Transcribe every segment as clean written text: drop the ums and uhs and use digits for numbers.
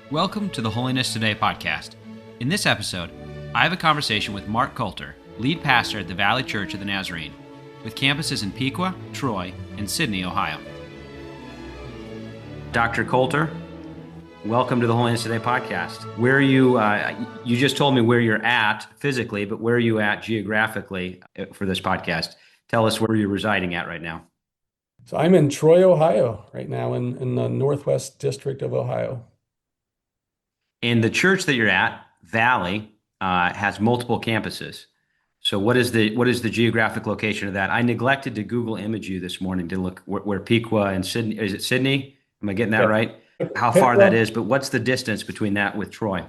Welcome to the Holiness Today podcast. In this episode, I have a conversation with Mark Coulter, lead pastor at the Valley Church of the Nazarene, with campuses in Piqua, Troy, and Sydney, Ohio. Dr. Coulter, welcome to the Holiness Today podcast. Where are you? You just told me where you're at physically, but where are you at geographically for this podcast? Tell us where you're residing at right now. So I'm in Troy, Ohio right now in the Northwest District of Ohio. And the church that you're at, Valley, has multiple campuses. So what is the geographic location of that? I neglected to Google image you this morning to look where Piqua and Sydney, is it Sydney? Am I getting that Yeah. right? How far that Piqua. is, but what's the distance between that with Troy?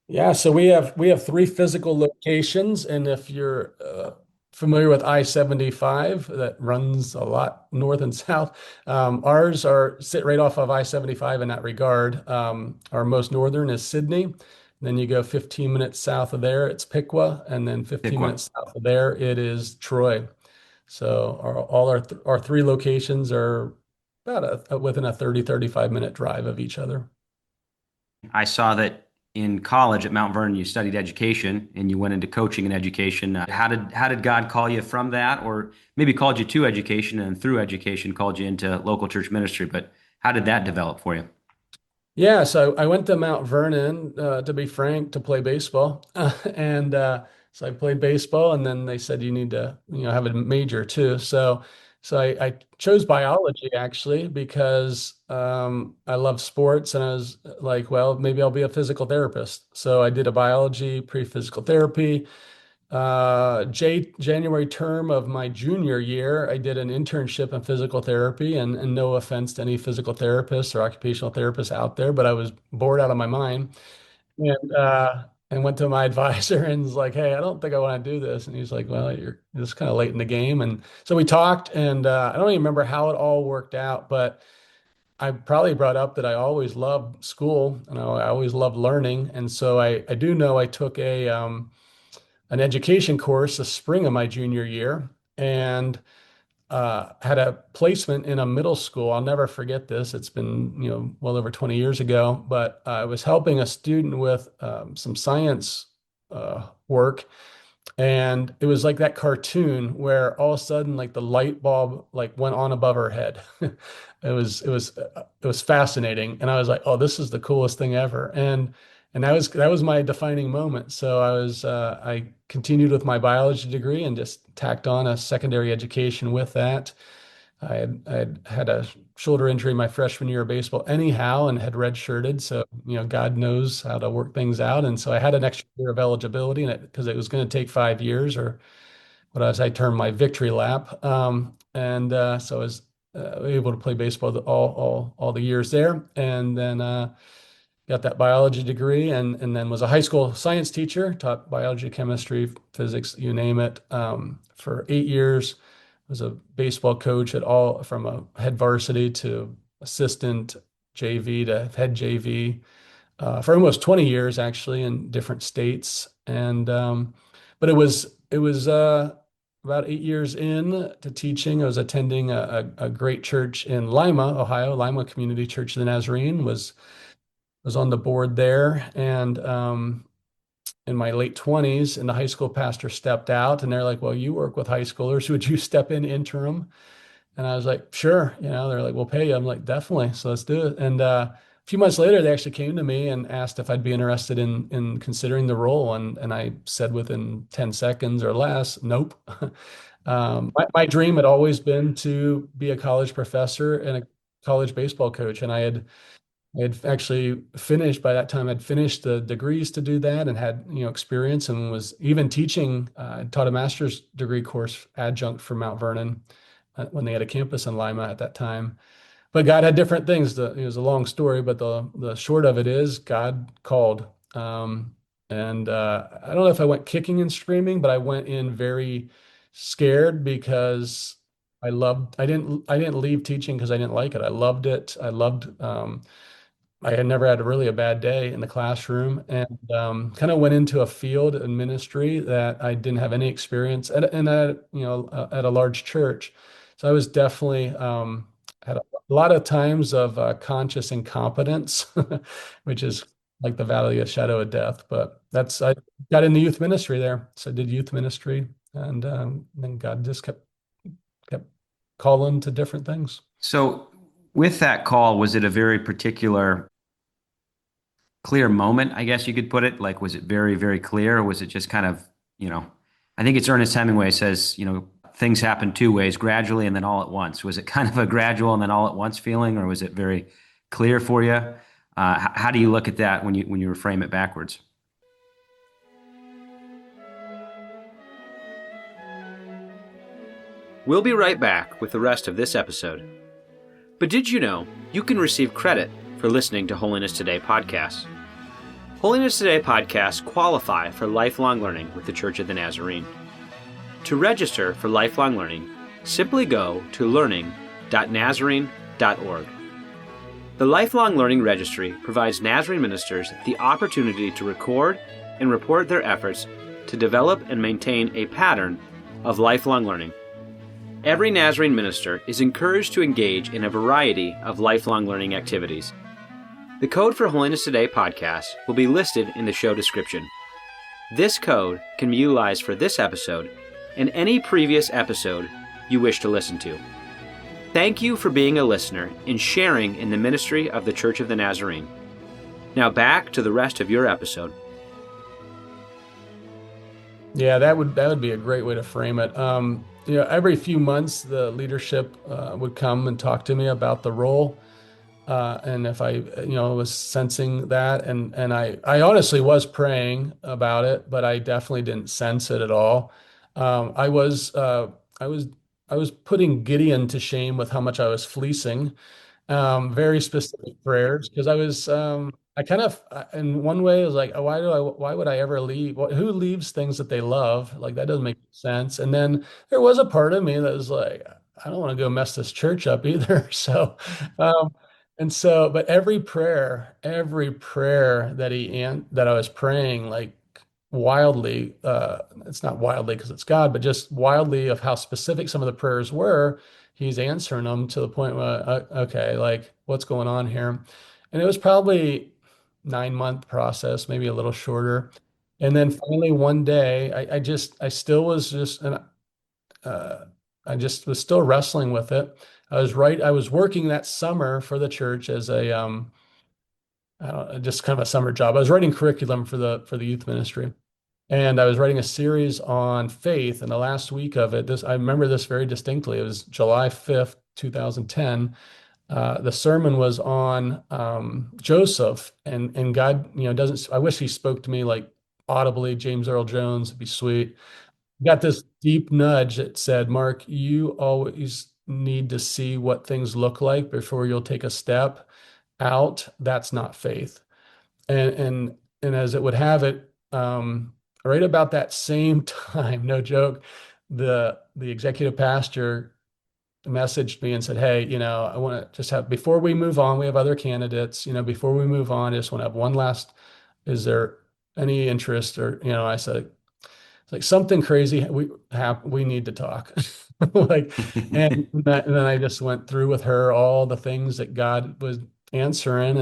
Yeah, so we have three physical locations, and if you're familiar with I-75 that runs a lot north and south, ours are sit right off of I-75 in that regard. Our most northern is Sydney. Then you go 15 minutes south of there, it's Piqua, and then 15 Piqua. minutes south of there, it is Troy. So all our three locations are about within a 35 minute drive of each other. I saw that in college at Mount Vernon, you studied education and you went into coaching and education. How did God call you from that, or maybe called you to education and through education called you into local church ministry? But how did that develop for you? Yeah, so I went to Mount Vernon, to be frank, to play baseball. And so I played baseball, and then they said you need to, have a major too. So I chose biology actually because I love sports, and I was like, well, maybe I'll be a physical therapist. So I did a biology pre-physical therapy. January term of my junior year, I did an internship in physical therapy, and no offense to any physical therapists or occupational therapists out there, but I was bored out of my mind, and went to my advisor and was like, "Hey, I don't think I want to do this." And he's like, "Well, you're just kind of late in the game." And so we talked, and I don't even remember how it all worked out, but I probably brought up that I always loved school and I always loved learning, and so I do know I took an education course the spring of my junior year, and had a placement in a middle school. I'll never forget this. It's been, well over 20 years ago, but I was helping a student with some science work. And it was like that cartoon where all of a sudden, like the light bulb like went on above her head. It was fascinating, and I was like, "Oh, this is the coolest thing ever!" And that was my defining moment. So I continued with my biology degree and just tacked on a secondary education with that. I had a shoulder injury my freshman year of baseball anyhow, and had redshirted. So, God knows how to work things out. And so I had an extra year of eligibility, and because it was going to take 5 years, or what as I term my victory lap. And so I was able to play baseball all the years there, and then got that biology degree, and then was a high school science teacher, taught biology, chemistry, physics, you name it, for 8 years. Was a baseball coach at all from a head varsity to assistant JV to head JV, for almost 20 years actually in different states. And but it was about 8 years in to teaching. I was attending a great church in Lima, Ohio, Lima Community Church of the Nazarene. Was on the board there, and in my late 20s, and the high school pastor stepped out, and they're like, "Well, you work with high schoolers. Would you step in interim?" And I was like, "Sure." They're like, "We'll pay you." I'm like, "Definitely. So let's do it." And a few months later, they actually came to me and asked if I'd be interested in considering the role, and I said within 10 seconds or less, nope. My dream had always been to be a college professor and a college baseball coach, and I had actually finished by that time. I'd finished the degrees to do that, and had experience, and was even teaching. Taught a master's degree course adjunct for Mount Vernon when they had a campus in Lima at that time. But God had different things. It was a long story, but the short of it is God called. And I don't know if I went kicking and screaming, but I went in very scared because I didn't leave teaching because I didn't like it. I loved it. I had never had really a bad day in the classroom, and kind of went into a field in ministry that I didn't have any experience at, and at a large church. So I was definitely had a a lot of times of conscious incompetence, which is like the valley of shadow of death. But I got into youth ministry there. So I did youth ministry, and then God just kept calling to different things. So, with that call, was it a very particular, clear moment, I guess you could put it? Like, was it very, very clear, or was it just kind of, you know, I think it's Ernest Hemingway says, things happen two ways, gradually and then all at once. Was it kind of a gradual and then all at once feeling, or was it very clear for you? How do you look at that when you reframe it backwards? We'll be right back with the rest of this episode. But did you know you can receive credit for listening to Holiness Today podcasts? Holiness Today podcasts qualify for lifelong learning with the Church of the Nazarene. To register for lifelong learning, simply go to learning.nazarene.org. The Lifelong Learning Registry provides Nazarene ministers the opportunity to record and report their efforts to develop and maintain a pattern of lifelong learning. Every Nazarene minister is encouraged to engage in a variety of lifelong learning activities. The code for Holiness Today podcast will be listed in the show description. This code can be utilized for this episode and any previous episode you wish to listen to. Thank you for being a listener and sharing in the ministry of the Church of the Nazarene. Now back to the rest of your episode. Yeah, that would be a great way to frame it. Every few months, the leadership would come and talk to me about the role, and if I was sensing that, and I honestly was praying about it, but I definitely didn't sense it at all. Um, I was uh, I was I was putting Gideon to shame with how much I was fleecing very specific prayers because I kind of in one way I was like, why would I ever leave? Who leaves things that they love? Like that doesn't make sense. And then there was a part of me that was like, I don't want to go mess this church up either. Um, but every prayer that I was praying, like wildly, it's not wildly because it's God, but just wildly of how specific some of the prayers were, he's answering them to the point where, okay, like what's going on here? And it was probably 9 month process, maybe a little shorter. And then finally one day, I still was just, and uh, I just was still wrestling with it. I was working that summer for the church as I don't know, just kind of a summer job. I was writing curriculum for the youth ministry. And I was writing a series on faith, and the last week of it, I remember this very distinctly. It was July 5th, 2010. The sermon was on Joseph, and God, doesn't. I wish He spoke to me like audibly, James Earl Jones. It'd be sweet. Got this deep nudge that said, "Mark, you always need to see what things look like before you'll take a step out. That's not faith." And as it would have it, right about that same time, no joke, the executive pastor messaged me and said, "Hey, I want to just have before we move on, we have other candidates. Before we move on, I just want to have one last. Is there any interest?" Or I said, "It's like something crazy. We need to talk." Like, and then I just went through with her all the things that God was answering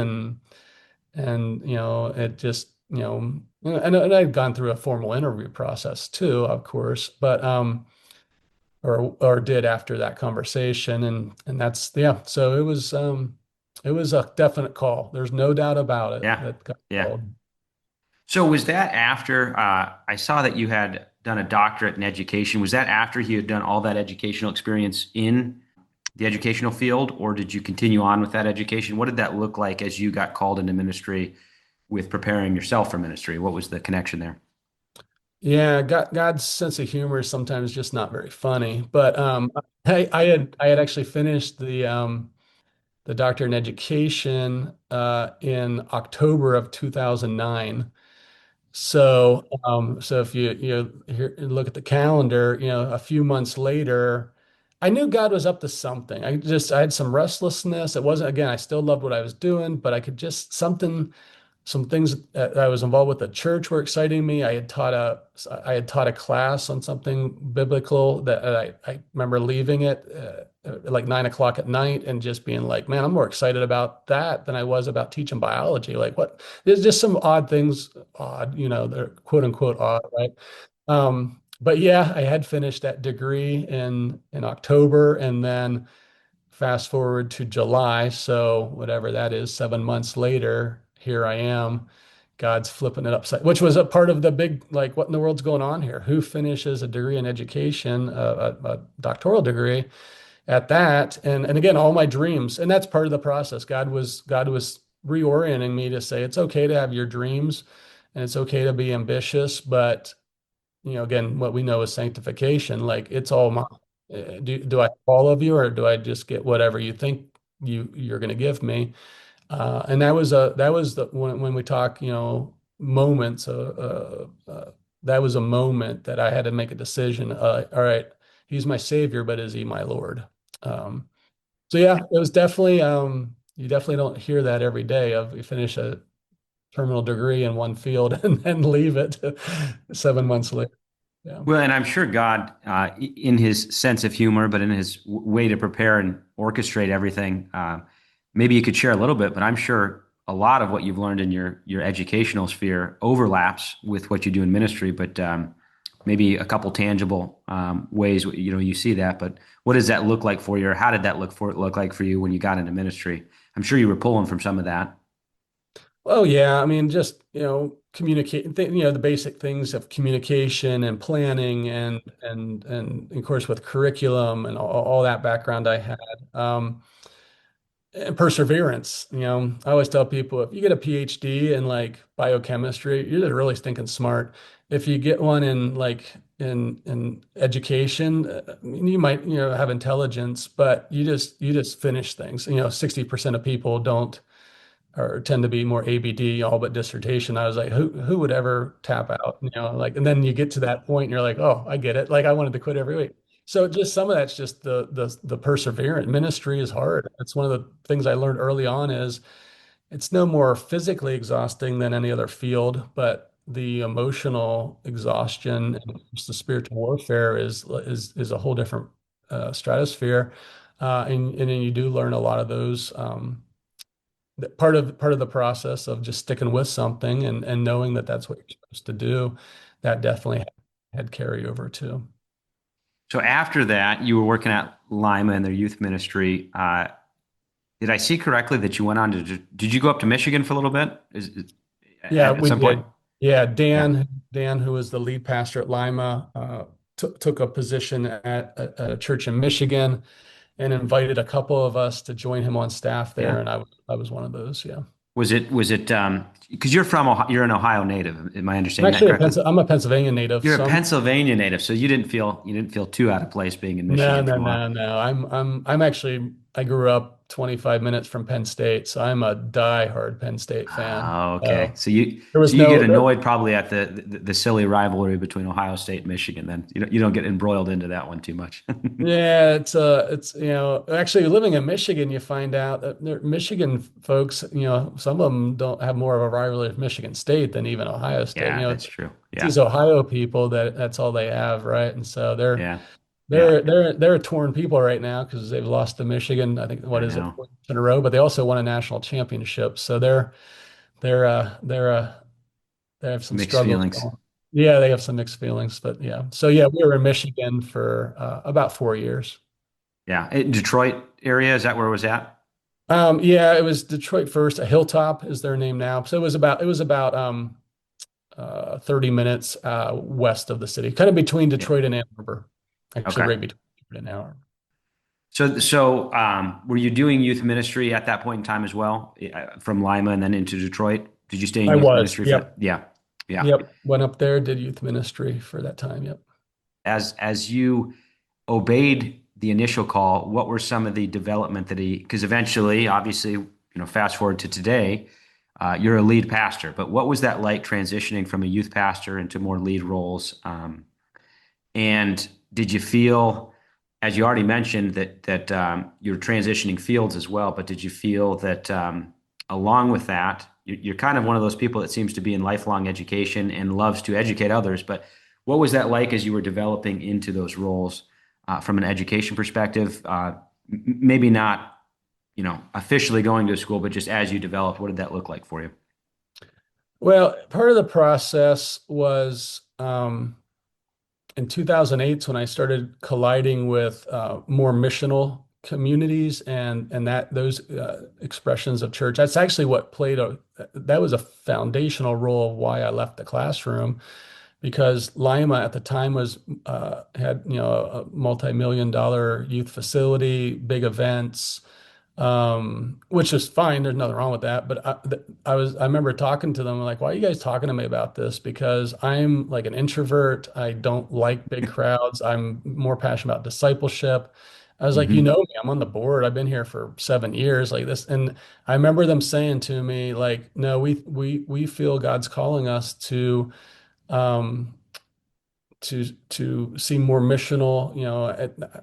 and it just and I'd gone through a formal interview process too, of course, but or did after that conversation, and that's yeah. So it was a definite call. There's no doubt about it Yeah. that got Yeah. called. So was that after I saw that you had done a doctorate in education? Was that after you had done all that educational experience in the educational field, or did you continue on with that education? What did that look like as you got called into ministry with preparing yourself for ministry? What was the connection there? Yeah, God's sense of humor is sometimes just not very funny. But I had actually finished the doctorate in education in October of 2009. So if look at the calendar, a few months later, I knew God was up to something. I had some restlessness. It wasn't, again, I still loved what I was doing, but I could just something. some things that I was involved with the church were exciting me. I had taught a class on something biblical that I remember leaving it at like 9 o'clock at night and just being like, man, I'm more excited about that than I was about teaching biology. Like what? There's just some odd things, odd, they're quote unquote odd, right? But yeah, I had finished that degree in October, and then fast forward to July, so whatever that is, 7 months later, here I am. God's flipping it upside, which was a part of the big, like, what in the world's going on here? Who finishes a degree in education, a doctoral degree at that? And again, all my dreams, and that's part of the process. God was reorienting me to say it's okay to have your dreams, and it's okay to be ambitious, but again, what we know is sanctification. Like it's all mine. Do I have all of you, or do I just get whatever you think you're going to give me? And that was the when we talk, moments. That was a moment that I had to make a decision. All right, he's my savior, but is he my Lord? Um, so yeah, it was definitely. You definitely don't hear that every day. Of you finish a terminal degree in one field and then leave it 7 months later. Yeah. Well, and I'm sure God, in his sense of humor, but in his way to prepare and orchestrate everything, maybe you could share a little bit, but I'm sure a lot of what you've learned in your educational sphere overlaps with what you do in ministry, but maybe a couple tangible ways, you see that. But what does that look like for you, or how did that look like for you when you got into ministry? I'm sure you were pulling from some of that. Oh yeah, I mean, just communicate. The basic things of communication and planning, and of course with curriculum and all that background I had. And perseverance. I always tell people if you get a PhD in like biochemistry, you're just really stinking smart. If you get one in like in education, I mean, you might have intelligence, but you just finish things. 60% of people don't or tend to be more ABD, all but dissertation. I was like, who would ever tap out? Like, and then you get to that point and you're like, oh, I get it. Like I wanted to quit every week. So just some of that's just the perseverance. Ministry is hard. It's one of the things I learned early on is it's no more physically exhausting than any other field, but the emotional exhaustion and just the spiritual warfare is a whole different stratosphere. And then you do learn a lot of those. That part of the process of just sticking with something and knowing that that's what you're supposed to do, that definitely had carryover too. So after that, you were working at Lima in their youth ministry. Did I see correctly that you went on to, did you go up to Michigan for a little bit? Yeah, At we some point? did. Yeah, Yeah. Dan, who was the lead pastor at Lima, took a position at a church in Michigan and invited a couple of us to join him on staff there, Yeah. and I was one of those. Yeah, Was it, because you're from Ohio, you're an Ohio native. Am I I'm understanding that actually correctly? I'm a Pennsylvania native, You're a so I'm Pennsylvania native, so you didn't feel too out of place being in no, Michigan no, for a while. no, no. I'm actually I grew up 25 minutes from Penn State, so I'm a diehard Penn State fan. Oh, okay. So So you there so was you get no there, annoyed probably at the silly rivalry between Ohio State and Michigan. Then you don't get embroiled into that one too much. yeah, it's actually living in Michigan, you find out that Michigan folks, some of them don't have more of a rivalry with Michigan State than even Ohio State. Yeah, that's true. It's Yeah, these Ohio people that's all they have, right? And so they're yeah, yeah. they're they're they're torn people right now because they've lost to Michigan. I think what I is it, know. 4 years in a row, but they also won a national championship. So they have some Mixed struggles feelings. going. Yeah, they have some mixed feelings, but yeah. So yeah, we were in Michigan for about 4 years. Yeah, Detroit area, is that where it was at? Yeah, it was Detroit first. A Hilltop is their name now. So it was about 30 minutes west of the city, kind of between Yeah. Detroit and Ann Arbor. Actually, Okay. right between Detroit and Ann Arbor. So, were you doing youth ministry at that point in time as well, from Lima and then into Detroit? Did you stay in I youth was. ministry for that? Yep. Yeah, yeah. Yep. Went up there, did youth ministry for that time. Yep. As you obeyed the initial call, what were some of the development because eventually, obviously, fast forward to today, you're a lead pastor. But what was that like transitioning from a youth pastor into more lead roles? And did you feel, as you already mentioned, that you're transitioning fields as well, but did you feel that along with that? you're kind of one of those people that seems to be in lifelong education and loves to educate others. But what was that like as you were developing into those roles from an education perspective? Maybe not, officially going to school, but just as you developed, what did that look like for you? Well, part of the process was in 2008 when I started colliding with more missional communities and that those expressions of church. That's actually what played a that was a foundational role of why I left the classroom because Lima at the time was had a multi-million dollar youth facility, big events, which is fine. There's nothing wrong with that. But I remember talking to them like, why are you guys talking to me about this? Because I'm like an introvert. I don't like big crowds. I'm more passionate about discipleship. I was like, you Hmm. know me, I'm on the board. I've been here for 7 years like this. And I remember them saying to me, like, no, we feel God's calling us um, to see more missional,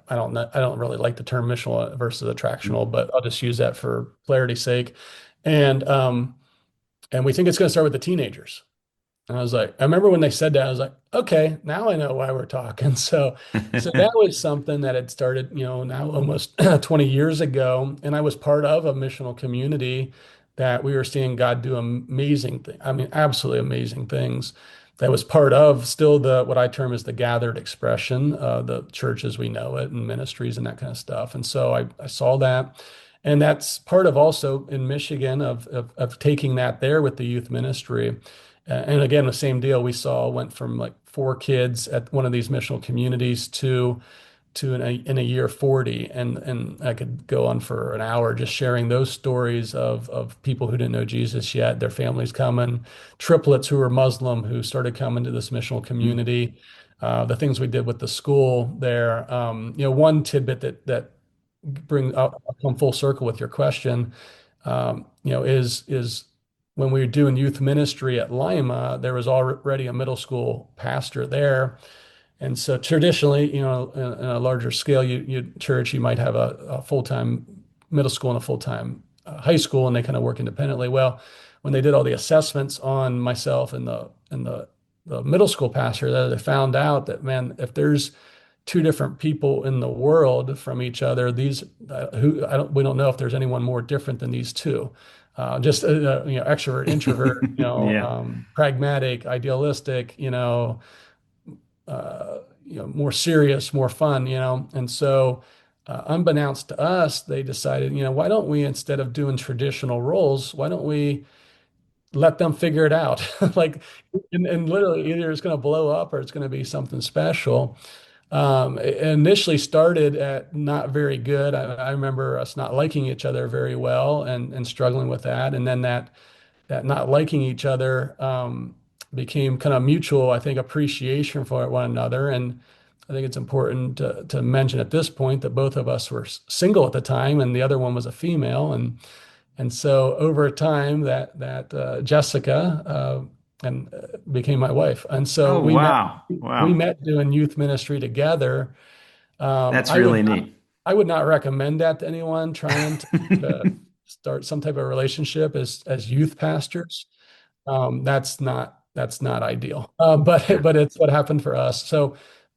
I don't know, I don't really like the term missional versus attractional, but I'll just use that for clarity's sake. And and we think it's going to start with the teenagers. And I was like, I remember when they said that, I was like, okay, now I know why we're talking. So that was something that had started, now almost 20 years ago. And I was part of a missional community that we were seeing God do amazing things. I mean, absolutely amazing things. That was part of still what I term as the gathered expression, the church as we know it, and ministries and that kind of stuff. And so I saw that. And that's part of also in Michigan of taking that there with the youth ministry. And again, the same deal we saw went from like 4 kids at one of these missional communities to in a year 40. And I could go on for an hour just sharing those stories of people who didn't know Jesus yet, their families coming, triplets who were Muslim who started coming to this missional community. The things we did with the school there. One tidbit that bring up come full circle with your question, is when we were doing youth ministry at Lima, there was already a middle school pastor there. And so traditionally, in a larger scale, church, you might have a full-time middle school and a full-time high school, and they kind of work independently. Well, when they did all the assessments on myself and the middle school pastor, they found out that, man, if there's two different people in the world from each other, these who I don't we don't know if there's anyone more different than these two. Just extrovert, introvert, Yeah. pragmatic, idealistic, more serious, more fun, And so, unbeknownst to us, they decided, why don't we, instead of doing traditional roles, why don't we let them figure it out? Like, and literally, either it's going to blow up or it's going to be something special. It initially started at not very good. I remember us not liking each other very well and struggling with that. And then that not liking each other became kind of mutual, I think, appreciation for one another. And I think it's important to mention at this point that both of us were single at the time, and the other one was a female. And so over time, that Jessica and became my wife. And so Oh, we met wow. we Wow. met doing youth ministry together. Um, That's I would really not, neat. I would not recommend that to anyone trying to start some type of relationship as youth pastors. That's not ideal. But Yeah. but it's what happened for us. So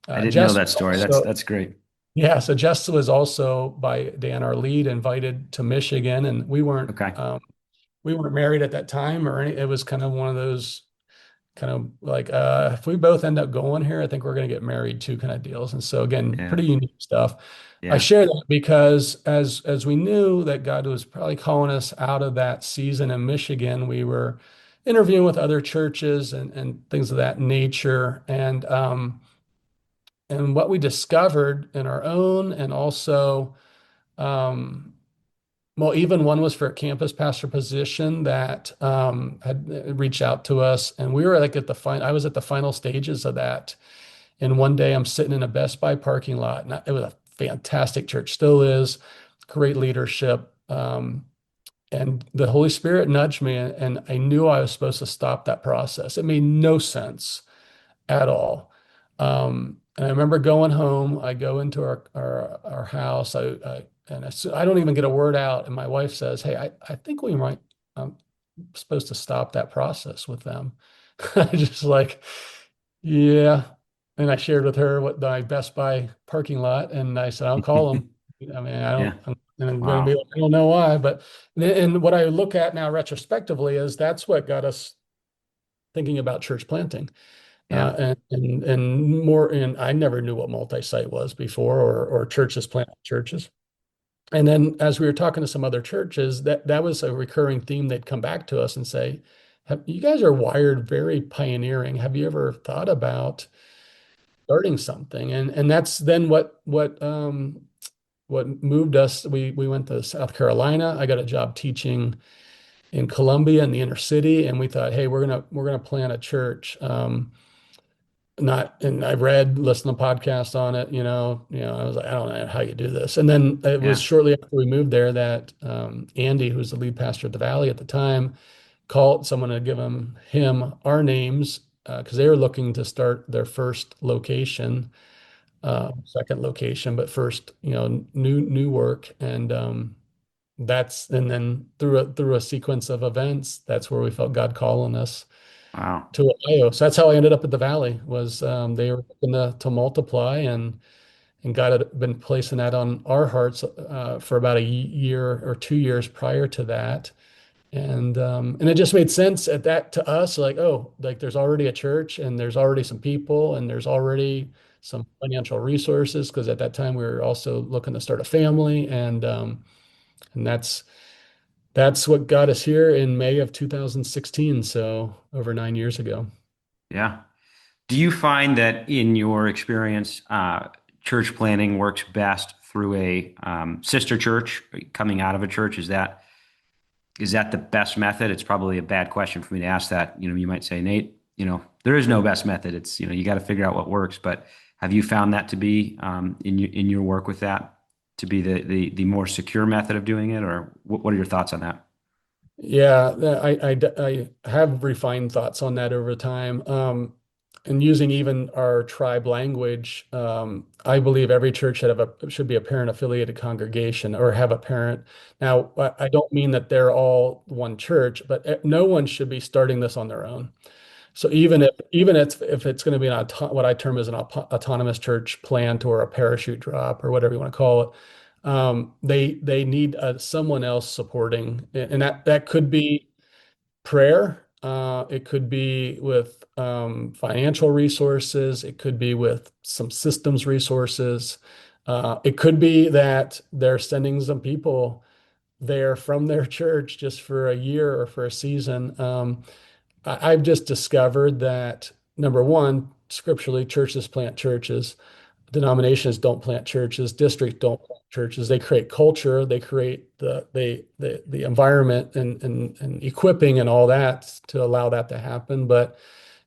I didn't know Jess that was story. That's also that's great. yeah. So Jess was also by Dan, our lead, invited to Michigan, and Okay. we weren't married at that time or any. It was kind of one of those kind of like if we both end up going here, I think we're going to get married too kind of deals. And so again, Yeah. pretty unique stuff. I Yeah. share that because as we knew that God was probably calling us out of that season in Michigan, we were interviewing with other churches and things of that nature. And what we discovered in our own and also um, well, even one was for a campus pastor position that had reached out to us, and we were like at the final. I was at the final stages of that, and one day I'm sitting in a Best Buy parking lot, and it was a fantastic church, still is, great leadership, and the Holy Spirit nudged me, and I knew I was supposed to stop that process. It made no sense at all. And I remember going home. I go into our house. I don't even get a word out, and my wife says, "Hey, I think we might. supposed to stop that process with them. I just like, yeah. And I shared with her what my Best Buy parking lot, and I said, I'll call them. I mean, I don't, Yeah. and I'm going to be Wow. like, I don't know why, but, and what I look at now retrospectively is that's what got us thinking about church planting. Yeah. And more, and I never knew what multi-site was before, or churches planting churches. And then as we were talking to some other churches, that was a recurring theme. They'd come back to us and say, you guys are wired very pioneering. Have you ever thought about starting something?" And that's then what moved us. We went to South Carolina. I got a job teaching in Columbia in the inner city, and we thought, hey, we're gonna plant a church. Not, and I read, listened to podcasts on it, I was like, I don't know how you do this. And then it was Yeah. shortly after we moved there that Andy, who was the lead pastor at the Valley at the time, called someone to give him our names because they were looking to start their first location, second location, but first, new work. And then through a sequence of events, that's where we felt God calling us Wow. to Ohio. So that's how I ended up at the Valley. Was they were looking to multiply, and God had been placing that on our hearts for about a year or 2 years prior to that. And it just made sense at that to us, like, oh, like there's already a church, and there's already some people, and there's already some financial resources, because at that time we were also looking to start a family. And that's what got us here in May of 2016, so over 9 years ago. Yeah. Do you find that in your experience, church planning works best through a sister church coming out of a church? Is that the best method? It's probably a bad question for me to ask that. You might say, Nate, there is no best method. It's, you got to figure out what works. But have you found that to be in your work with that to be the more secure method of doing it, or what are your thoughts on that? Yeah, I have refined thoughts on that over time. And using even our tribe language, I believe every church should be a parent affiliated congregation, or have a parent. Now, I don't mean that they're all one church, but no one should be starting this on their own. So even if it's going to be what I term as an autonomous church plant, or a parachute drop, or whatever you want to call it, they need someone else supporting, and that could be prayer. It could be with financial resources. It could be with some systems resources. It could be that they're sending some people there from their church just for a year or for a season. I've just discovered that, number one, scripturally, churches plant churches. Denominations don't plant churches. Districts don't plant churches. They create culture. They create the environment and equipping and all that to allow that to happen. But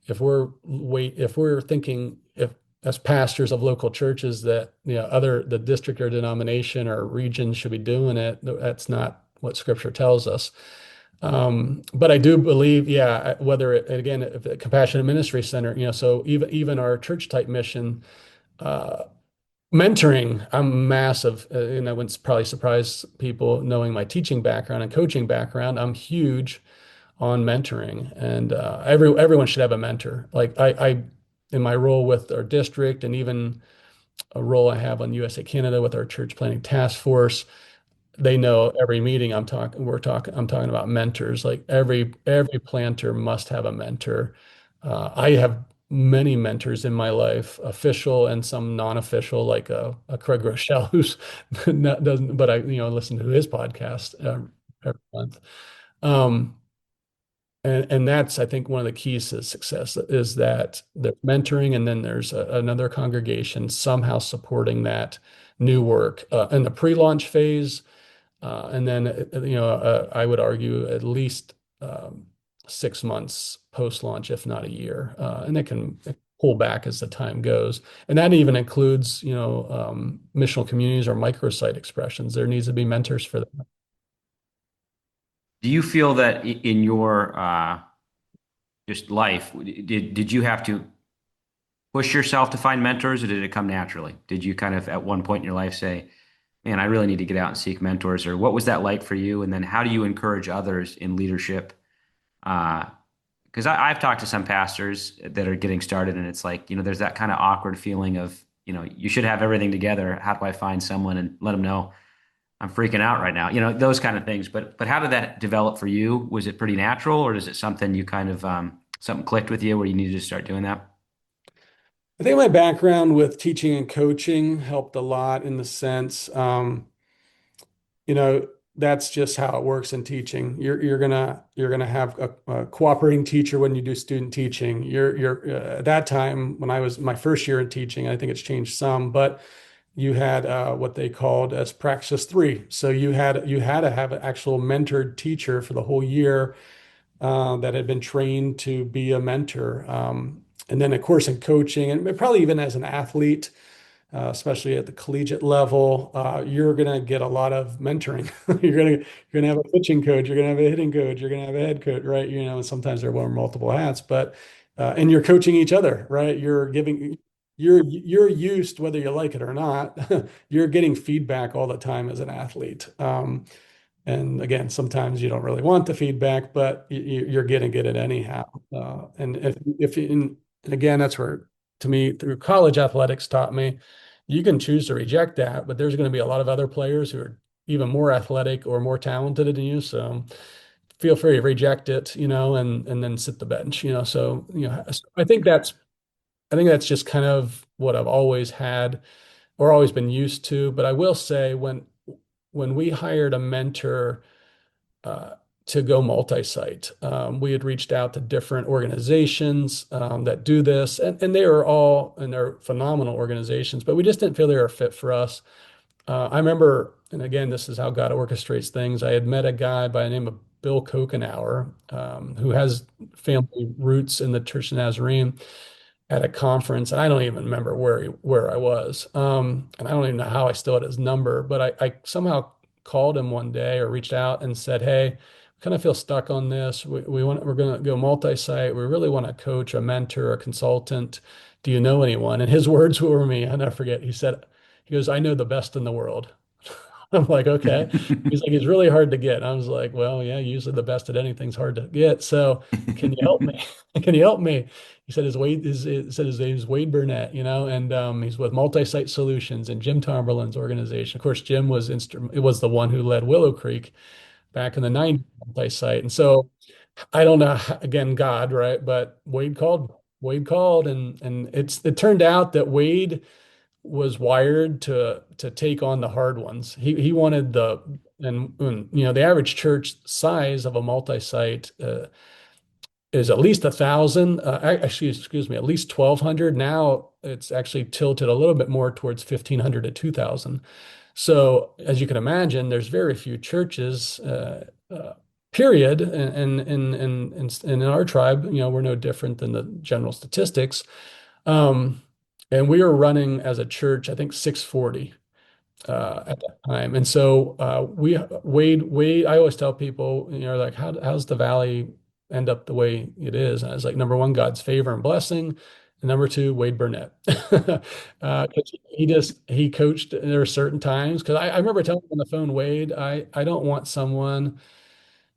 if we're thinking, if as pastors of local churches, that the district or denomination or region should be doing it, that's not what Scripture tells us. But I do believe, yeah, whether it, again, if the Compassionate Ministry Center, so even our church type mission, uh, mentoring, I'm massive, and that wouldn't probably surprise people knowing my teaching background and coaching background. I'm huge on mentoring, and everyone should have a mentor. Like in my role with our district, and even a role I have on USA Canada with our church planning task force, they know every meeting I'm talking about mentors. Like every planter must have a mentor. I have many mentors in my life, official and some non-official, like a Craig Rochelle, who's not, doesn't, but I listen to his podcast every month. Um, and that's, I think, one of the keys to success is that there's mentoring, and then there's another congregation somehow supporting that new work in the pre-launch phase. And then, I would argue at least 6 months post-launch, if not a year. And it can pull back as the time goes. And that even includes, missional communities or microsite expressions. There needs to be mentors for that. Do you feel that in your just life, did you have to push yourself to find mentors, or did it come naturally? Did you kind of at one point in your life say, man, I really need to get out and seek mentors, or what was that like for you? And then how do you encourage others in leadership? Because I've talked to some pastors that are getting started, and it's like, there's that kind of awkward feeling of, you should have everything together. How do I find someone and let them know I'm freaking out right now? Those kind of things. But how did that develop for you? Was it pretty natural, or is it something you kind of something clicked with you where you needed to start doing that? I think my background with teaching and coaching helped a lot in the sense, you know, that's just how it works in teaching. You're gonna have a cooperating teacher when you do student teaching. You're at that time when I was my first year in teaching, I think it's changed some, but you had what they called as praxis three. So you had to have an actual mentored teacher for the whole year that had been trained to be a mentor. And then, of course, in coaching, and probably even as an athlete, especially at the collegiate level, you're going to get a lot of mentoring. You're going to have a pitching coach, you're going to have a hitting coach, you're going to have a head coach, right? And sometimes they're wearing multiple hats, but and you're coaching each other, right? You're used, whether you like it or not, you're getting feedback all the time as an athlete. And again, sometimes you don't really want the feedback, but you're going to get it anyhow. And and again, that's where, to me, through college athletics taught me, you can choose to reject that, but there's going to be a lot of other players who are even more athletic or more talented than you. So feel free to reject it, and then sit the bench, So, so I think that's just kind of what I've always had or always been used to. But I will say when we hired a mentor uh, to go multi-site. We had reached out to different organizations that do this, and they were all, and they're phenomenal organizations, but we just didn't feel they were a fit for us. I remember, and again, this is how God orchestrates things. I had met a guy by the name of Bill Kokenauer, who has family roots in the Church of Nazarene at a conference. And I don't even remember where I was. And I don't even know how I still had his number, but I somehow called him one day or reached out and said, "Hey, kind of feel stuck on this. We're going to go multi-site. We really want to coach a mentor, a consultant. Do you know anyone?" And his words were me. I'll never forget. He goes, "I know the best in the world." I'm like, okay. He's like, "It's really hard to get." I was like, "Well, yeah, usually the best at anything's hard to get. So can you help me? Can you help me?" He said his name is Wade Burnett, and he's with Multi-Site Solutions and Jim Tomberlin's organization. Of course, Jim it was the one who led Willow Creek back in the 90s multi-site. And so I don't know, again, God, right? But Wade called and it turned out that Wade was wired to take on the hard ones. He wanted the average church size of a multi-site is at least 1,000. Excuse me, at least 1,200. Now it's actually tilted a little bit more towards 1,500 to 2,000. So as you can imagine, there's very few churches. Period. And in our tribe, we're no different than the general statistics. Um, and we were running as a church, I think 640 at that time. And so Wade, I always tell people, like, how's the valley end up the way it is? And I was like, number one, God's favor and blessing. And number two, Wade Burnett. 'Cause he coached. There were certain times, because I remember telling him on the phone, Wade, I don't want someone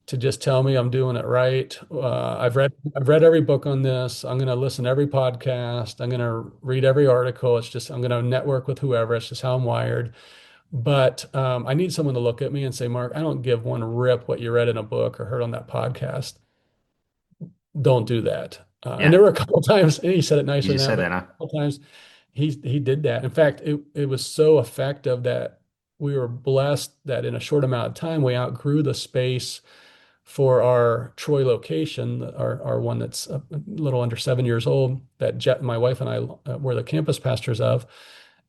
to just tell me I'm doing it right. I've read every book on this. I'm going to listen to every podcast. I'm going to read every article. It's just I'm going to network with whoever. It's just how I'm wired. But I need someone to look at me and say, Mark, I don't give one rip what you read in a book or heard on that podcast. Don't do that. And Yeah, there were a couple times, and he said it you nicer than just that, said but that, huh? a couple times he did that. In fact, it was so effective that we were blessed that in a short amount of time we outgrew the space for our Troy location, our one that's a little under 7 years old, that my wife and I were the campus pastors of.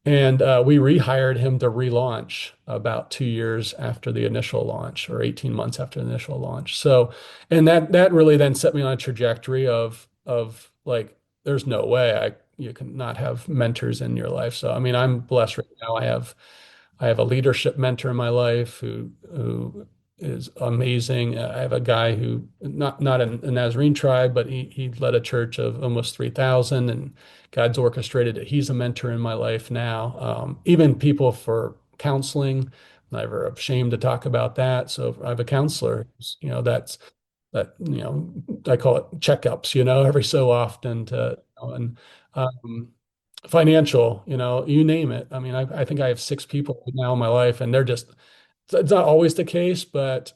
And we rehired him to relaunch about 2 years after the initial launch, or 18 months after the initial launch. So, and that really then set me on a trajectory of like, there's no way you can not have mentors in your life. So, I mean, I'm blessed right now. I have a leadership mentor in my life who is amazing. I have a guy who not in the Nazarene tribe, but he led a church of almost 3,000, and God's orchestrated it. He's a mentor in my life now. Even people for counseling, never ashamed to talk about that. So I have a counselor, that's that, I call it checkups, every so often and financial, you name it. I mean, I think I have six people right now in my life, and they're just, it's not always the case, but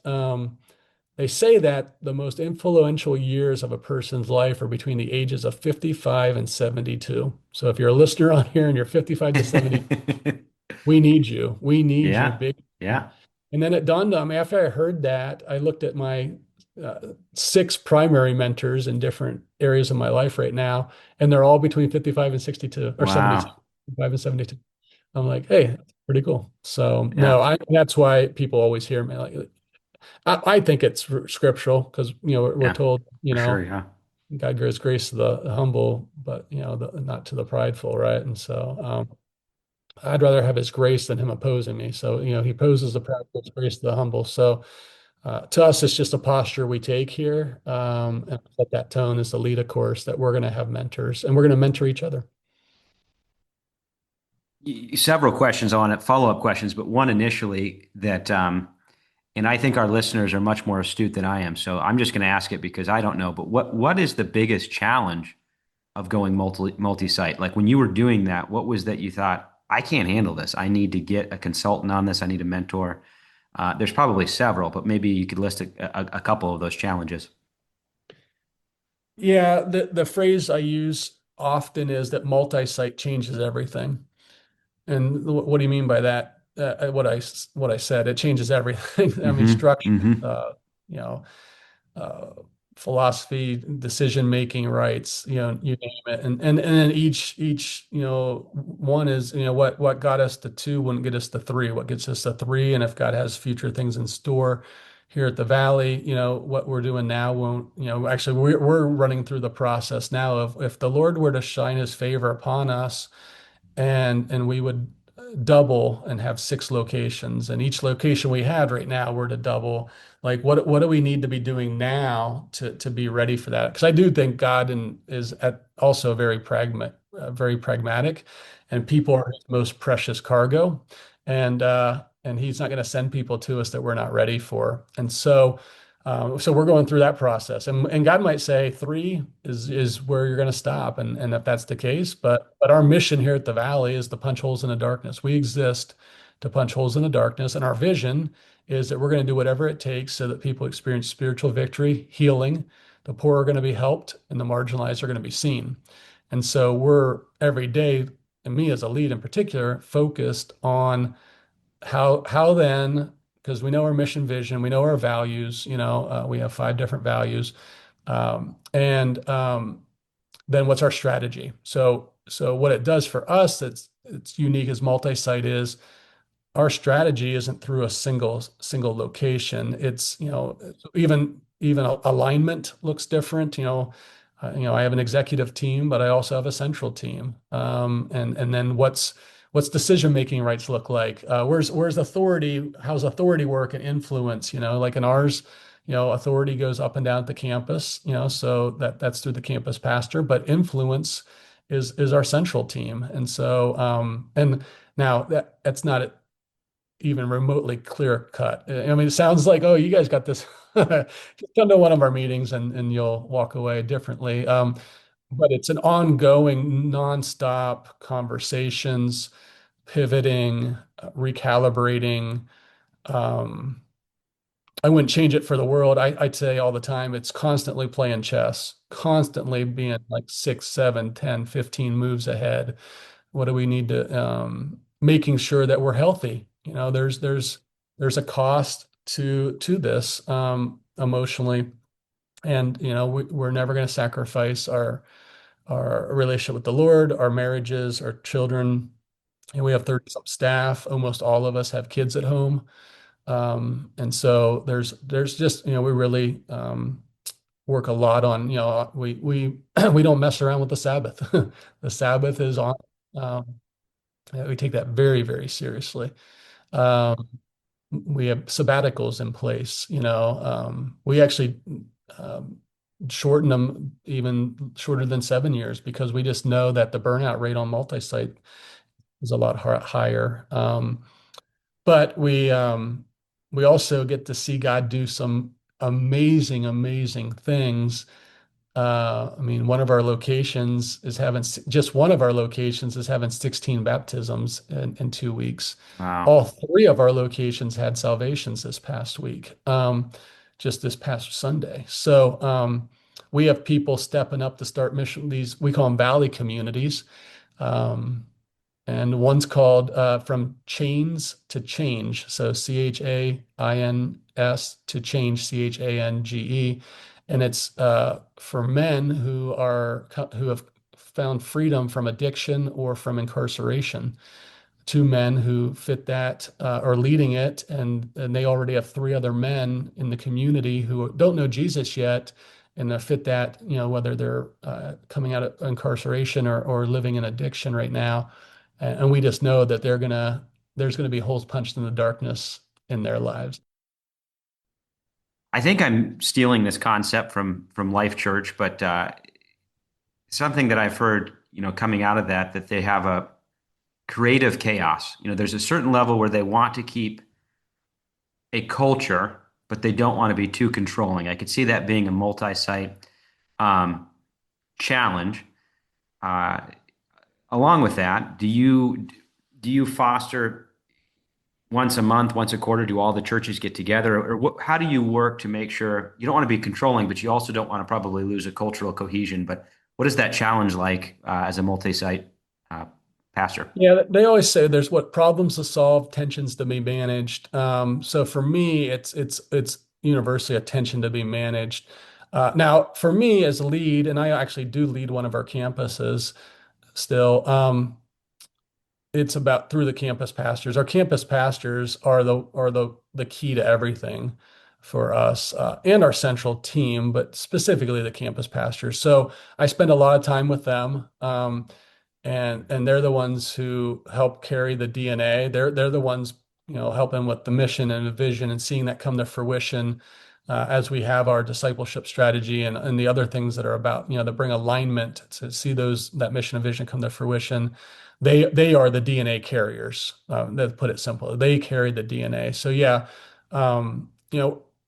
they say that the most influential years of a person's life are between the ages of 55 and 72. So if you're a listener on here and you're 55 to 70, we need you. We need you Yeah. big. Yeah. And then it dawned on me after I heard that, I looked at my six primary mentors in different areas of my life right now, and they're all between 55 and 62 or 72, Wow. 55 and 72. I'm like, hey, that's pretty cool. So Yeah. no, that's why people always hear me. Like, I think it's scriptural because we're Yeah. told, For sure. Yeah. God gives grace to the humble, but not to the prideful, right? And so I'd rather have his grace than him opposing me. So, he opposes the proud, gives grace to the humble. So to us, it's just a posture we take here. And set that tone is to lead a course that we're going to have mentors and we're going to mentor each other. Several questions on it, follow-up questions, but one initially that, and I think our listeners are much more astute than I am. So I'm just going to ask it because I don't know. But what is the biggest challenge of going multi-site? Like when you were doing that, what was that you thought, I can't handle this. I need to get a consultant on this. I need a mentor. There's probably several, but maybe you could list a couple of those challenges. Yeah, the phrase I use often is that multi-site changes everything. And what do you mean by that? What I said, it changes everything. I mean, Hmm. structure, Hmm. you know, uh, philosophy, decision making rights, you name it. And then each one is, what got us to two wouldn't get us to three. What gets us to three, and if God has future things in store here at the Valley, what we're doing now won't, actually we're running through the process now of if the Lord were to shine his favor upon us and we would double and have six locations, and each location we had right now were to double. Like what do we need to be doing now to be ready for that? Because I do think God also very pragmatic, and people are his most precious cargo, and he's not going to send people to us that we're not ready for. And so we're going through that process, and God might say three is where you're going to stop, and if that's the case, but our mission here at the Valley is to punch holes in the darkness. We exist to punch holes in the darkness, and our vision is that we're going to do whatever it takes so that people experience spiritual victory, healing, the poor are going to be helped, and the marginalized are going to be seen. And so we're every day, and me as a lead in particular, focused on how then, because we know our mission vision, we know our values, we have five different values. And then what's our strategy? So what it does for us it's unique as multi-site is our strategy isn't through a single location. It's, even alignment looks different. I have an executive team, but I also have a central team. And then what's decision making rights look like? Where's authority? How's authority work and influence? Like in ours, authority goes up and down at the campus. So that's through the campus pastor, but influence is our central team. And so and now that's not even remotely clear cut. I mean, it sounds like, oh, you guys got this. Just come to one of our meetings and you'll walk away differently. But it's an ongoing, nonstop conversations, pivoting, recalibrating. Um, I wouldn't change it for the world. I'd say all the time, it's constantly playing chess, constantly being like 6, 7, 10, 15 moves ahead. What do we need to making sure that we're healthy? There's a cost to this emotionally, and we're never going to sacrifice our relationship with the Lord, our marriages, our children. And we have 30 some staff. Almost all of us have kids at home. And so there's just, we really work a lot on, we we don't mess around with the Sabbath. The Sabbath is on. Um, yeah, we take that very, very seriously. Um, we have sabbaticals in place. We actually um, shorten them even shorter than 7 years because we just know that the burnout rate on multi-site is a lot higher. But we also get to see God do some amazing, amazing things. I mean, one of our locations is having just one of our locations is having 16 baptisms in 2 weeks. Wow. All three of our locations had salvations this past week, just this past Sunday. So we have people stepping up to start mission. These we call them valley communities. Um, and one's called From Chains to Change. So CHAINS to change, CHANGE. And it's for men who have found freedom from addiction or from incarceration. Two men who fit that are leading it, and they already have three other men in the community who don't know Jesus yet, and fit that, whether they're coming out of incarceration or living in addiction right now, and we just know that there's gonna be holes punched in the darkness in their lives. I think I'm stealing this concept from Life Church, but something that I've heard, coming out of that they have a creative chaos. There's a certain level where they want to keep a culture, but they don't want to be too controlling. I could see that being a multi-site um, challenge. Uh, Along with that, do you foster once a month, once a quarter? Do all the churches get together, or how do you work to make sure you don't want to be controlling, but you also don't want to probably lose a cultural cohesion? But what is that challenge like as a multi-site uh, pastor? Yeah, they always say there's what problems to solve, tensions to be managed. So for me, it's universally a tension to be managed. Now, for me as a lead, and I actually do lead one of our campuses still. It's about through the campus pastors. Our campus pastors are the key to everything for us and our central team, but specifically the campus pastors. So I spend a lot of time with them. And they're the ones who help carry the DNA. They're the ones, helping with the mission and the vision and seeing that come to fruition as we have our discipleship strategy and the other things that are about, that bring alignment to see that mission and vision come to fruition. They are the DNA carriers. To put it simple, they carry the DNA. So yeah,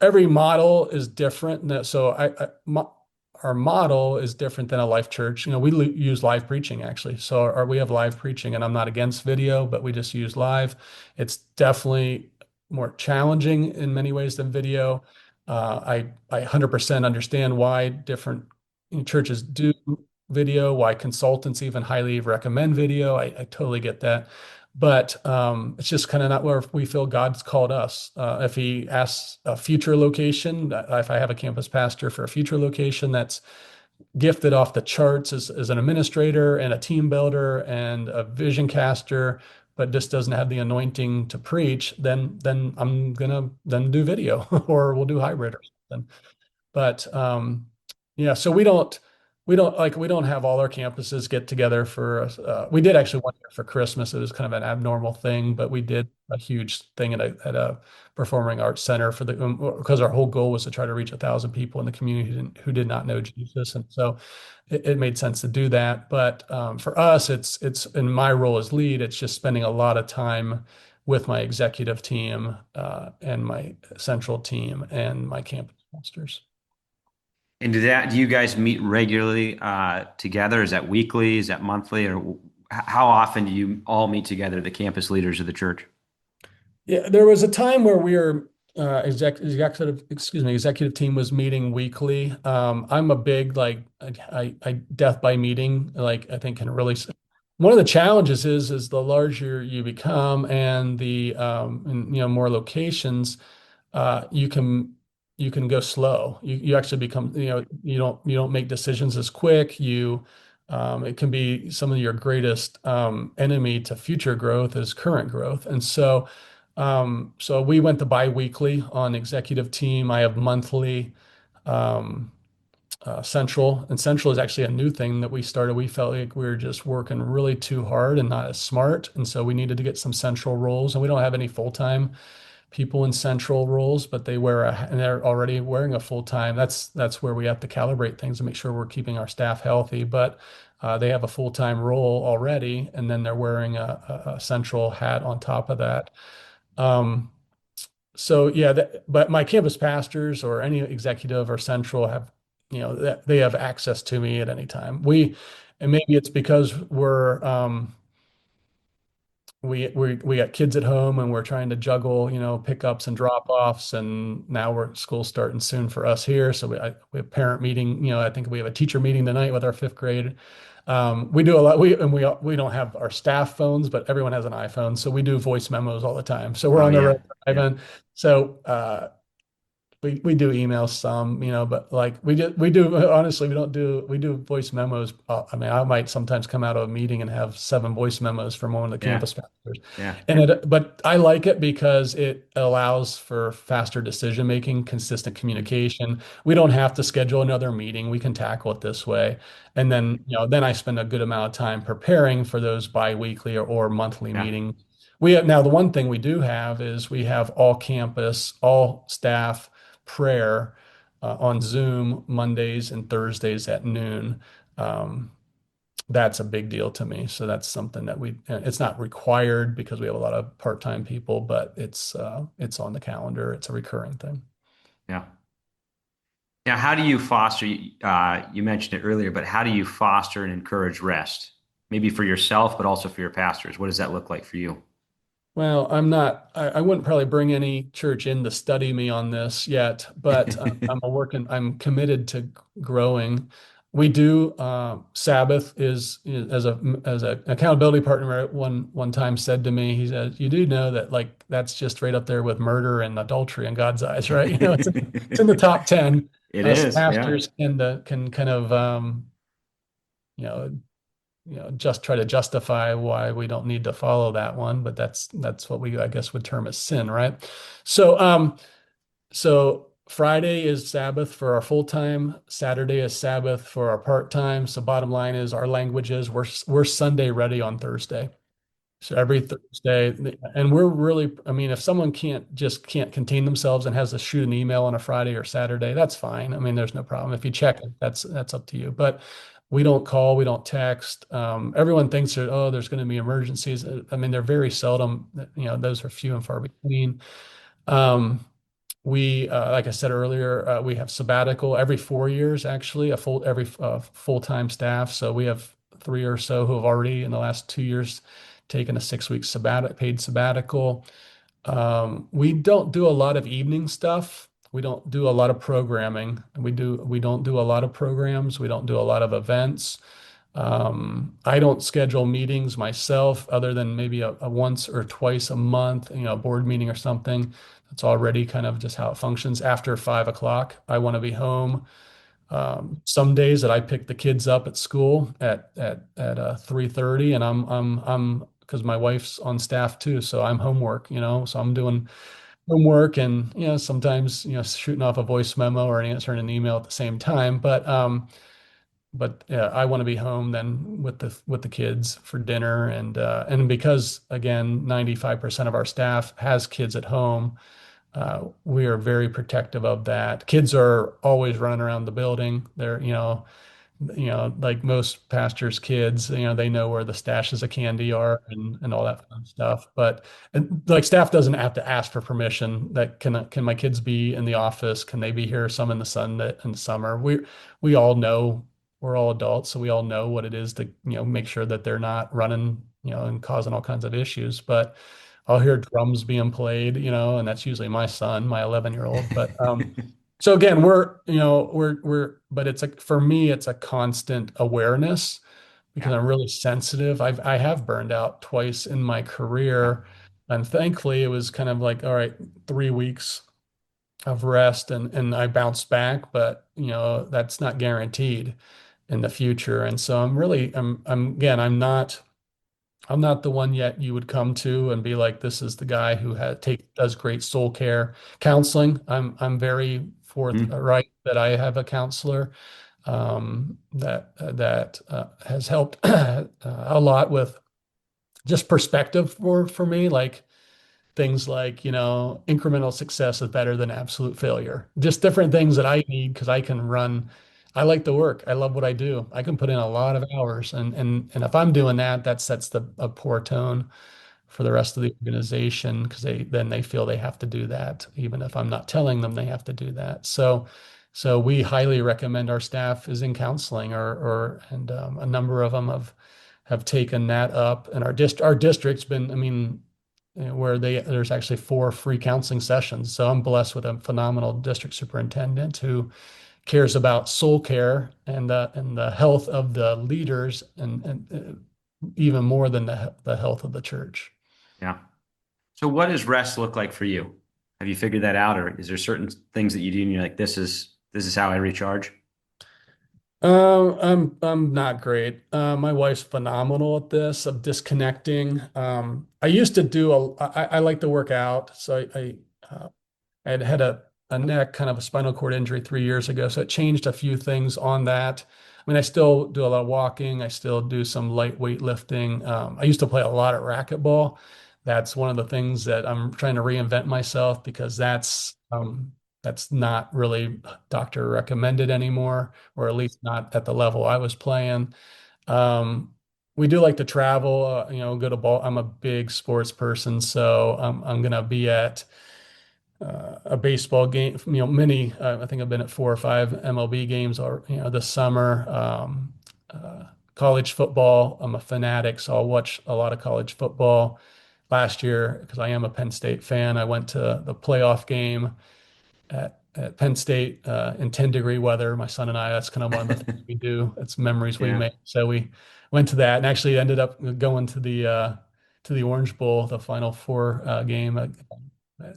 every model is different. So our model is different than a life church. We use live preaching actually. So we have live preaching, and I'm not against video, but we just use live. It's definitely more challenging in many ways than video. I 100% understand why different churches do video, why consultants even highly recommend video. I totally get that. But it's just kind of not where we feel God's called us. If He asks a future location, if I have a campus pastor for a future location that's gifted off the charts as an administrator and a team builder and a vision caster, but just doesn't have the anointing to preach, then I'm gonna then do video or we'll do hybrid or something. But yeah, so we don't have all our campuses get together for we did actually one year for Christmas. It was kind of an abnormal thing, but we did a huge thing at a performing arts center for the because our whole goal was to try to reach 1,000 people in the community who did not know Jesus, and so it made sense to do that. But for us, it's in my role as lead, it's just spending a lot of time with my executive team and my central team and my campus pastors. And do you guys meet regularly together? Is that weekly? Is that monthly? Or how often do you all meet together, the campus leaders of the church? Yeah, there was a time where we were executive team was meeting weekly. I'm a big like I death by meeting, like I think can really one of the challenges is the larger you become and the and, more locations, you can go slow. You actually become, you don't make decisions as quick. It can be some of your greatest enemy to future growth is current growth. And so we went to bi-weekly on executive team. I have monthly um, central, and central is actually a new thing that we started. We felt like we were just working really too hard and not as smart, and so we needed to get some central roles. And we don't have any full-time people in central roles, but and they're already wearing a full-time. That's where we have to calibrate things and make sure we're keeping our staff healthy. But they have a full-time role already, and then they're wearing a central hat on top of that. Um, So yeah, but my campus pastors or any executive or central have, they have access to me at any time. And maybe it's because we got kids at home and we're trying to juggle, pickups and drop-offs, and now we're school's starting soon for us here. So we have parent meeting, I think we have a teacher meeting tonight with our fifth grade. We do a lot. We don't have our staff phones, but everyone has an iPhone, so we do voice memos all the time. So we're Oh on the road yeah, yeah, driving. So we do email some, but like we do honestly we do voice memos. I mean, I might sometimes come out of a meeting and have 7 voice memos from one of the yeah, campus pastors, yeah, but I like it because it allows for faster decision making, consistent communication. We don't have to schedule another meeting. We can tackle it this way, and then then I spend a good amount of time preparing for those biweekly or monthly yeah, meetings. We have now the one thing we do have is we have all campus, all staff prayer on Zoom Mondays and Thursdays at noon. Um, that's a big deal to me. So that's something that it's not required because we have a lot of part-time people, but it's on the calendar. It's a recurring thing. yeah. Now, how do you foster? You mentioned it earlier, but how do you foster and encourage rest? Maybe for yourself, but also for your pastors. What does that look like for you? Well, I wouldn't probably bring any church in to study me on this yet, but I'm committed to growing. We do, Sabbath as a accountability partner at one time said to me, he said, you do know that like, that's just right up there with murder and adultery in God's eyes, right? It's in the top 10. It Us is, yeah, pastors can kind of, you know, just try to justify why we don't need to follow that one, but that's what we I guess would term as sin, right? So so Friday is Sabbath for our full-time, Saturday is Sabbath for our part-time. So bottom line is our languages, we're Sunday ready on Thursday. So every Thursday, and we're really, I mean, if someone can't contain themselves and has to shoot an email on a Friday or Saturday, that's fine. I mean, there's no problem. If you check it, that's up to you. But we don't call, we don't text. Everyone thinks that, oh, there's going to be emergencies. I mean, they're very seldom, those are few and far between. Um, like I said earlier, we have sabbatical every 4 years, actually, every full-time staff. So we have 3 or so who have already in the last 2 years taken a 6 week paid sabbatical. We don't do a lot of evening stuff. We don't do a lot of programming. We don't do a lot of programs. We don't do a lot of events. I don't schedule meetings myself other than maybe a once or twice a month, board meeting or something. That's already kind of just how it functions. After 5 o'clock, I want to be home. Some days that I pick the kids up at school at 3:30, and I'm because my wife's on staff too, so I'm homework, so I'm doing homework and sometimes shooting off a voice memo or answering an email at the same time. But yeah, I want to be home then with the kids for dinner, and because again 95% of our staff has kids at home, we are very protective of that. Kids are always running around the building. They're, like most pastors' kids, they know where the stashes of candy are and all that fun stuff. And like staff doesn't have to ask for permission. That can my kids be in the office? Can they be here some in the sun in the summer? We all know we're all adults, so we all know what it is to, make sure that they're not running, and causing all kinds of issues. But I'll hear drums being played, and that's usually my son, my 11-year-old. But so again, but for me, it's a constant awareness because yeah, I'm really sensitive. I have burned out twice in my yeah, career, and thankfully it was kind of like, all right, 3 weeks of rest and I bounced back, but that's not guaranteed in the future. And so again, I'm not the one yet you would come to and be like, this is the guy who does great soul care counseling. I'm very Hmm. forthright that I have a counselor that has helped a lot with just perspective for me, like things like, incremental success is better than absolute failure. Just different things that I need because I can run. I like the work. I love what I do. I can put in a lot of hours, and if I'm doing that, that sets a poor tone for the rest of the organization because they feel they have to do that, even if I'm not telling them they have to do that. So we highly recommend our staff is in counseling or and a number of them have taken that up. And our district's been, I mean, where there's actually 4 free counseling sessions. So I'm blessed with a phenomenal district superintendent who cares about soul care and the health of the leaders and even more than the health of the church. Yeah. So what does rest look like for you? Have you figured that out, or is there certain things that you do and you're like, this is how I recharge? I'm not great. My wife's phenomenal at this of disconnecting. I used to do I like to work out, so I had had a neck kind of a spinal cord injury 3 years ago, so it changed a few things on that. I mean, I still do a lot of walking. I still do some light weightlifting. I used to play a lot of racquetball. That's one of the things that I'm trying to reinvent myself because that's not really doctor recommended anymore, or at least not at the level I was playing. Um, we do like to travel, go to ball. I'm a big sports person, so I'm gonna be at a baseball game, many, I think I've been at 4 or 5 MLB games or, this summer. College football, I'm a fanatic, so I'll watch a lot of college football. Last year, because I am a Penn State fan, I went to the playoff game at Penn State in 10-degree weather. My son and I, that's kind of one of the things we do. It's memories we Yeah. make. So we went to that and actually ended up going to the Orange Bowl, the Final Four game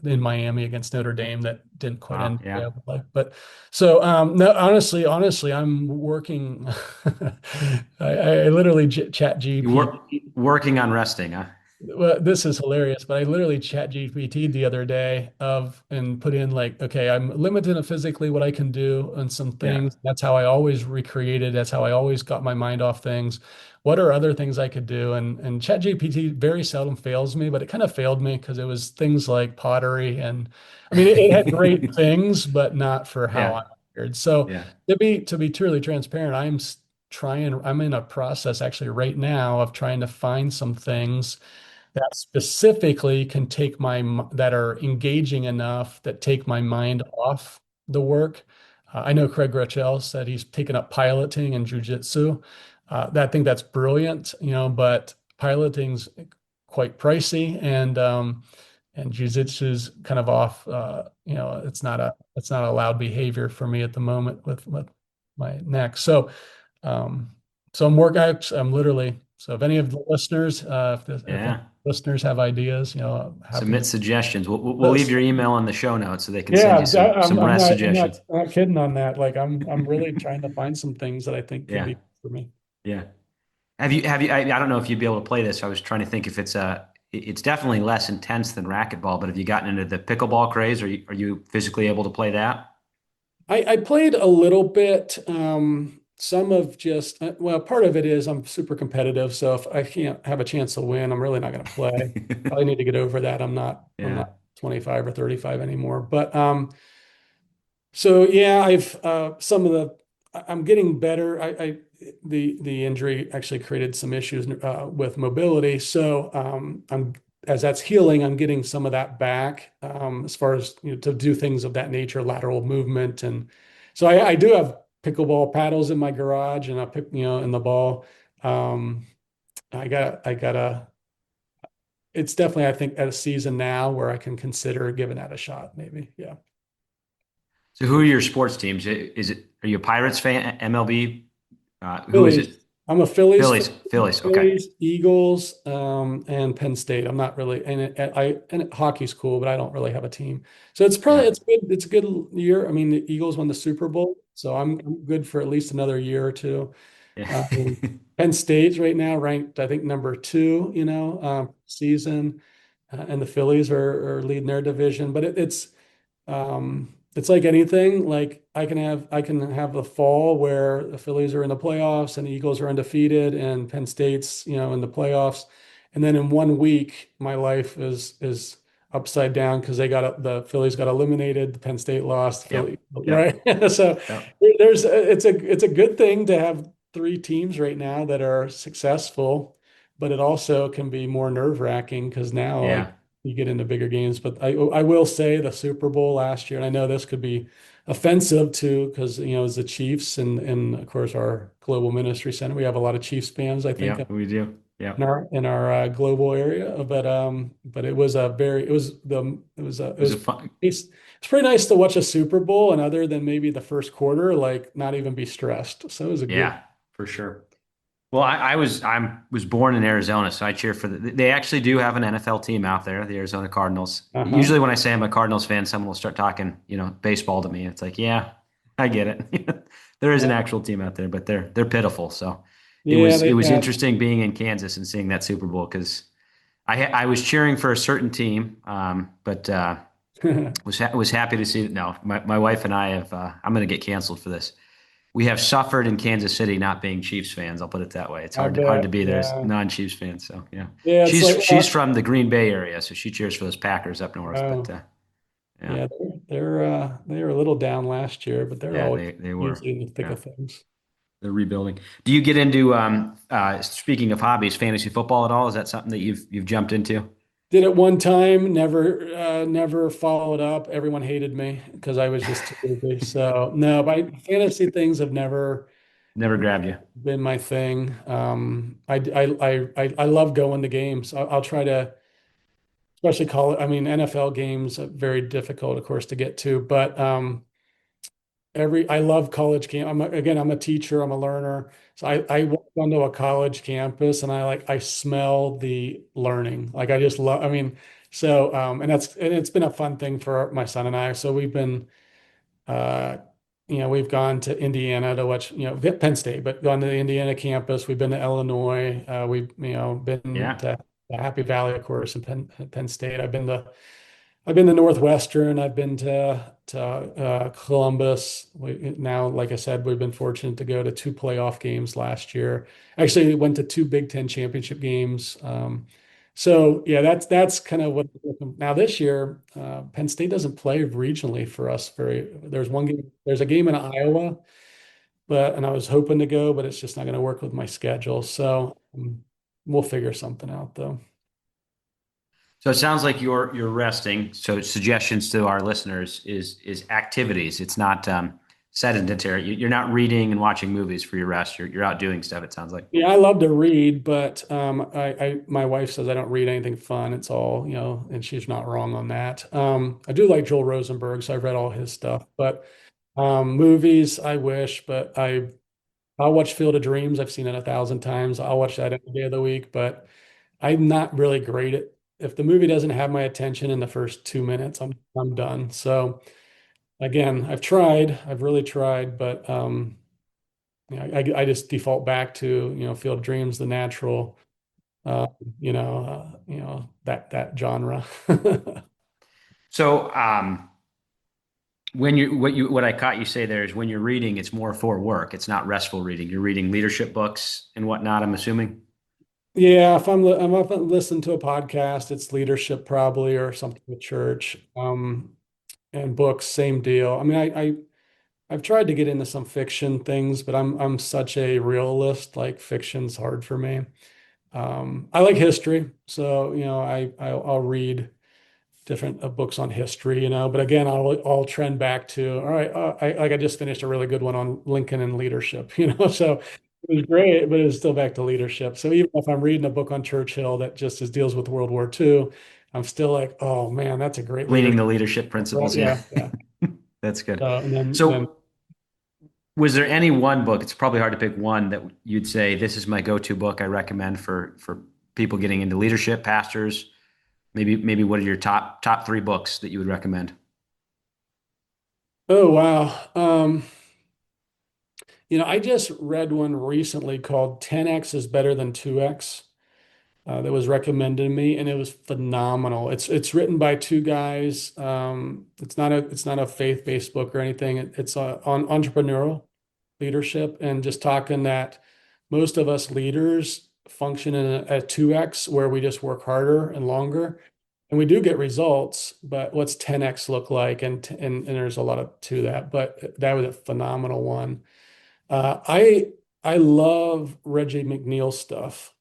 in Miami against Notre Dame that didn't quite Wow. end the way I Yeah. would like. But so no, honestly, I'm working. I literally chat You GP. working on resting, huh? Well, this is hilarious, but I literally chat GPT the other day of and put in like, okay, I'm limited in physically what I can do and some Yeah. things. That's how I always recreated. That's how I always got my mind off things. What are other things I could do? And chat GPT very seldom fails me, but it kind of failed me because it was things like pottery and I mean it had great things, but not for how Yeah. I'm wired. So Yeah. to be truly transparent, I'm in a process actually right now of trying to find some things that specifically can that are engaging enough that take my mind off the work. I know Craig Groeschel said he's taken up piloting and jujitsu. I think that's brilliant, but piloting's quite pricey and jujitsu's kind of off. It's not allowed behavior for me at the moment with my neck. Um, so I'm literally, so if any of the listeners, if any Yeah. listeners have ideas, happy Submit to suggestions. We'll leave this. your email in the show notes so they can send Yeah, you some rest suggestions. I'm not kidding on that. Like I'm really trying to find some things that I think could Yeah. be for me. Yeah. I don't know if you'd be able to play this. I was trying to think if it's definitely less intense than racquetball, but have you gotten into the pickleball craze? Are you physically able to play that? I played a little bit. Some of just well, part of it is I'm super competitive, so if I can't have a chance to win, I'm really not going to play. Probably need to get over that. I'm Yeah. not 25 or 35 anymore. But so yeah, I've some of the I'm getting better. The injury actually created some issues with mobility. So I'm as that's healing, I'm getting some of that back as far as to do things of that nature, lateral movement, and so I do have pickleball paddles in my garage, and I pick in the ball. Um, I got a. It's definitely I think at a season now where I can consider giving that a shot. Maybe yeah. So who are your sports teams? Are you a Pirates fan? MLB? Who is Phillies. it? I'm a Phillies fan. Phillies. Phillies. Okay. Phillies, Eagles, and Penn State. I'm not really, hockey's cool, but I don't really have a team. So Yeah. it's good. It's a good year. I mean, the Eagles won the Super Bowl, so I'm good for at least another year or two. Yeah. Um, Penn State's right now ranked, I think, number 2, season, and the Phillies are leading their division. But it's like anything. Like I can have a fall where the Phillies are in the playoffs and the Eagles are undefeated and Penn State's, in the playoffs. And then in one week, my life is upside down because the Phillies got eliminated, the Penn State lost, Yep. Philly, Yep. right? So Yep. it's a good thing to have 3 teams right now that are successful. but it also can be more nerve-wracking because now like Yeah. you get into bigger games. But I will say the Super Bowl last year, and I know this could be offensive too, because as the Chiefs and of course our global ministry center, we have a lot of Chiefs fans, I think, Yeah, we do. Yeah. in our global area. But it was a very it was the it It was was a fun. it's pretty nice to watch a Super Bowl and other than maybe the first quarter, like not even be stressed. So it was a good. Yeah, for sure. Well, I was born in Arizona, so I cheer for they actually do have an NFL team out there, the Arizona Cardinals. Uh-huh. Usually when I say I'm a Cardinals fan, someone will start talking, baseball to me. It's like, yeah, I get it. There is an Yeah. actual team out there, but they're pitiful. So it Yeah, was it they was yeah. interesting being in Kansas and seeing that Super Bowl because I was cheering for a certain team, but was happy to see that. No, my wife and I have. I'm going to get canceled for this. We have suffered in Kansas City not being Chiefs fans. I'll put it that way. It's I hard to bet. be there as Yeah. non-Chiefs fans. So yeah, Yeah, it's she's like she's from the Green Bay area, so she cheers for those Packers up north. But oh, yeah, yeah, they were a little down last year, but they're yeah, always they were. usually in the thick Yeah, of things. they're rebuilding. Do you get into speaking of hobbies, fantasy football at all? Is that something that you've jumped into? Did it one time, never followed up. Everyone hated me because I was just too busy. So no, my fantasy things have never Never grabbed you. been my thing. I love going to games. I'll try to, especially I mean, NFL games are very difficult, of course, to get to. But I love college camp. I'm a teacher. I'm a learner. So I walk onto a college campus and I smell the learning. Like I just love. I mean, so and it's been a fun thing for my son and I. So uh, we've gone to Indiana to watch, Penn State, but gone to the Indiana campus. We've been to Illinois. We've, been Yeah, to the Happy Valley, of course, in Penn State. I've been to Northwestern. I've been to Columbus. Now, like I said, we've been fortunate to go to two playoff games last year. Actually, went to two Big Ten championship games. So yeah, that's kind of what. Now this year, Penn State doesn't play regionally for us. There's one game. There's a game in Iowa, and I was hoping to go, but it's just not going to work with my schedule. So we'll figure something out though. so it sounds like you're resting. So suggestions to our listeners is activities. It's not sedentary. You're not reading and watching movies for your rest. You're out doing stuff. It sounds like. Yeah, I love to read, but my wife says I don't read anything fun. It's all, and she's not wrong on that. I do like Joel Rosenberg, so I've read all his stuff. But movies, I wish, but I'll watch Field of Dreams. I've seen it 1,000 times. I'll watch that every day of the week, but I'm not really great at if the movie doesn't have my attention in the first 2 minutes, I'm done. So again, I've tried, I've really tried, but I just default back to, Field of Dreams, the natural, uh, that genre. So what I caught you say there is when you're reading, it's more for work. It's not restful reading. You're reading leadership books and whatnot, I'm assuming. Yeah, I'm up and listen to a podcast, it's leadership probably or something with church. And books, same deal. I mean, I've tried to get into some fiction things, but I'm such a realist. Like fiction's hard for me. I like history, so I'll read different books on history, but again, I'll trend back to all right. I just finished a really good one on Lincoln and leadership, so it was great, but it was still back to leadership. So even if I'm reading a book on Churchill that just deals with World War II, I'm still like, oh man, that's a great Gleaning leadership. the leadership principles. Yeah, Yeah, yeah. that's good. And then So, was there any one book? It's probably hard to pick one that you'd say this is my go-to book I recommend for people getting into leadership, pastors. Maybe what are your top three books that you would recommend? oh wow. I just read one recently called 10x is better than 2x. That was recommended to me, and it was phenomenal. It's written by two guys. It's not a faith-based book or anything. It's on entrepreneurial leadership and just talking that most of us leaders function in a 2x where we just work harder and longer, and we do get results. But what's 10x look like? And there's a lot of to that. But that was a phenomenal one. I I love Reggie McNeil stuff.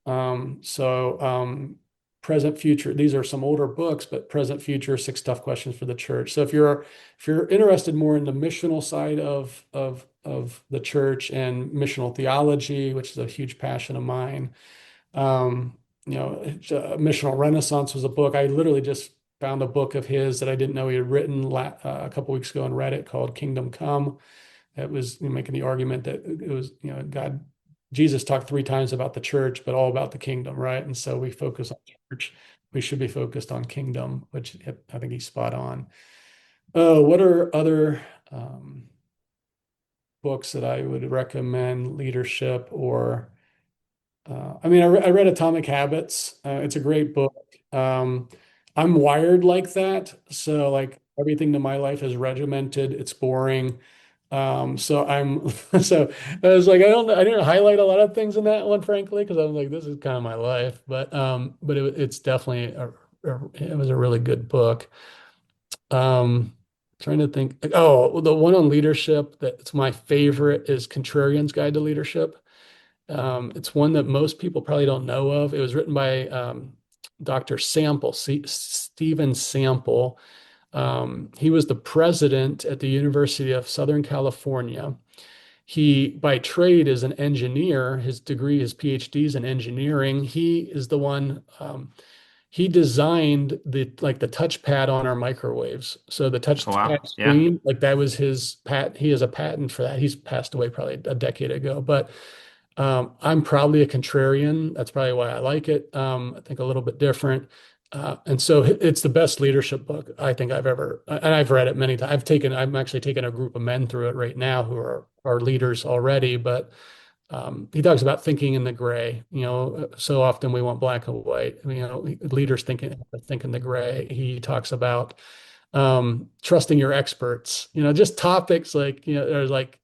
Present Future, these are some older books, but Present Future, Six Tough Questions for the Church. So if you're interested more in the missional side of the church and missional theology, which is a huge passion of mine, um, Missional Renaissance was a book. I literally just found a book of his that I didn't know he had written a couple weeks ago and read it, called Kingdom Come. It was, making the argument that it was, Jesus talked three times about the church, but all about the kingdom, right? And so we focus on church. We should be focused on kingdom, which I think he's spot on. Oh, what are other books that I would recommend? Leadership or I read Atomic Habits. It's a great book. Um, I'm wired like that. So like everything in my life is regimented. It's boring. So I'm so I was like, I didn't highlight a lot of things in that one, frankly, because I was like, this is kind of my life. But it's definitely it was a really good book. Um, Trying to think. Oh, the one on leadership that's my favorite is Contrarian's Guide to Leadership. It's one that most people probably don't know of. It was written by Dr. Stephen Sample. He was the president at the University of Southern California. He, by trade, is an engineer. His degree, his PhD is in engineering. He is the one. He designed the touchpad on our microwaves. So the Oh, touchpad wow. Yeah. screen, like that was his pat. He has a patent for that. He's passed away probably a decade ago, but I'm probably a contrarian. That's probably why I like it. I think a little bit different. And so it's the best leadership book I think I've ever, and I've read it many times. I'm actually taking a group of men through it right now who are leaders already, but he talks about thinking in the gray. So often we want black and white. Leaders think in the gray. He talks about trusting your experts. Just topics like, there's like,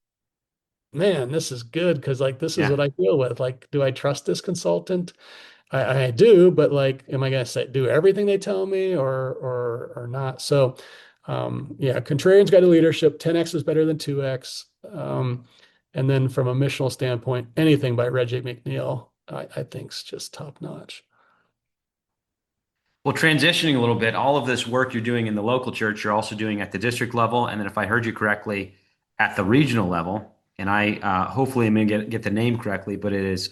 man, this is good because like this is Yeah. what I deal with. Like, do I trust this consultant? I do, but like, am I going to say do everything they tell me or not? So, yeah, Contrarian's Guide to Leadership, 10x is better than 2x. And then from a missional standpoint, anything by Reggie McNeil, I think is just top notch. Well, transitioning a little bit, all of this work you're doing in the local church, you're also doing at the district level, and then if I heard you correctly, at the regional level. And I hopefully I'm going to get the name correctly, but it is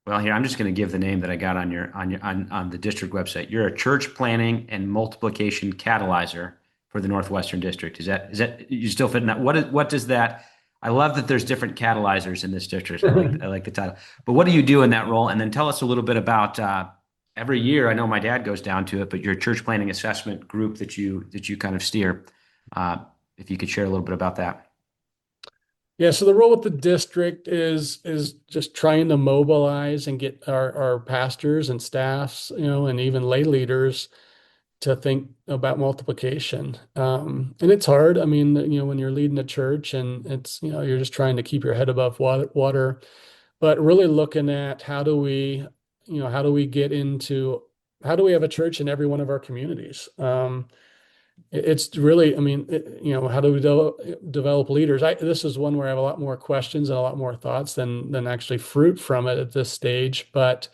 well, here I'm just going to give the name that I got on the district website. You're a church planning and multiplication catalyzer for the Northwestern District. Is that you still fit in that? What does that? I love that there's different catalyzers in this district. I like the title. But what do you do in that role? And then tell us a little bit about every year. I know my dad goes down to it, but your church planning assessment group that you kind of steer. Uh, if you could share a little bit about that. Yeah, so the role with the district is just trying to mobilize and get our pastors and staffs, and even lay leaders to think about multiplication. And it's hard. I mean, when you're leading a church and it's, you're just trying to keep your head above water, but really looking at how do we get into, how do we have a church in every one of our communities? It's really, I mean, how do we develop leaders? This is one where I have a lot more questions and a lot more thoughts than actually fruit from it at this stage. But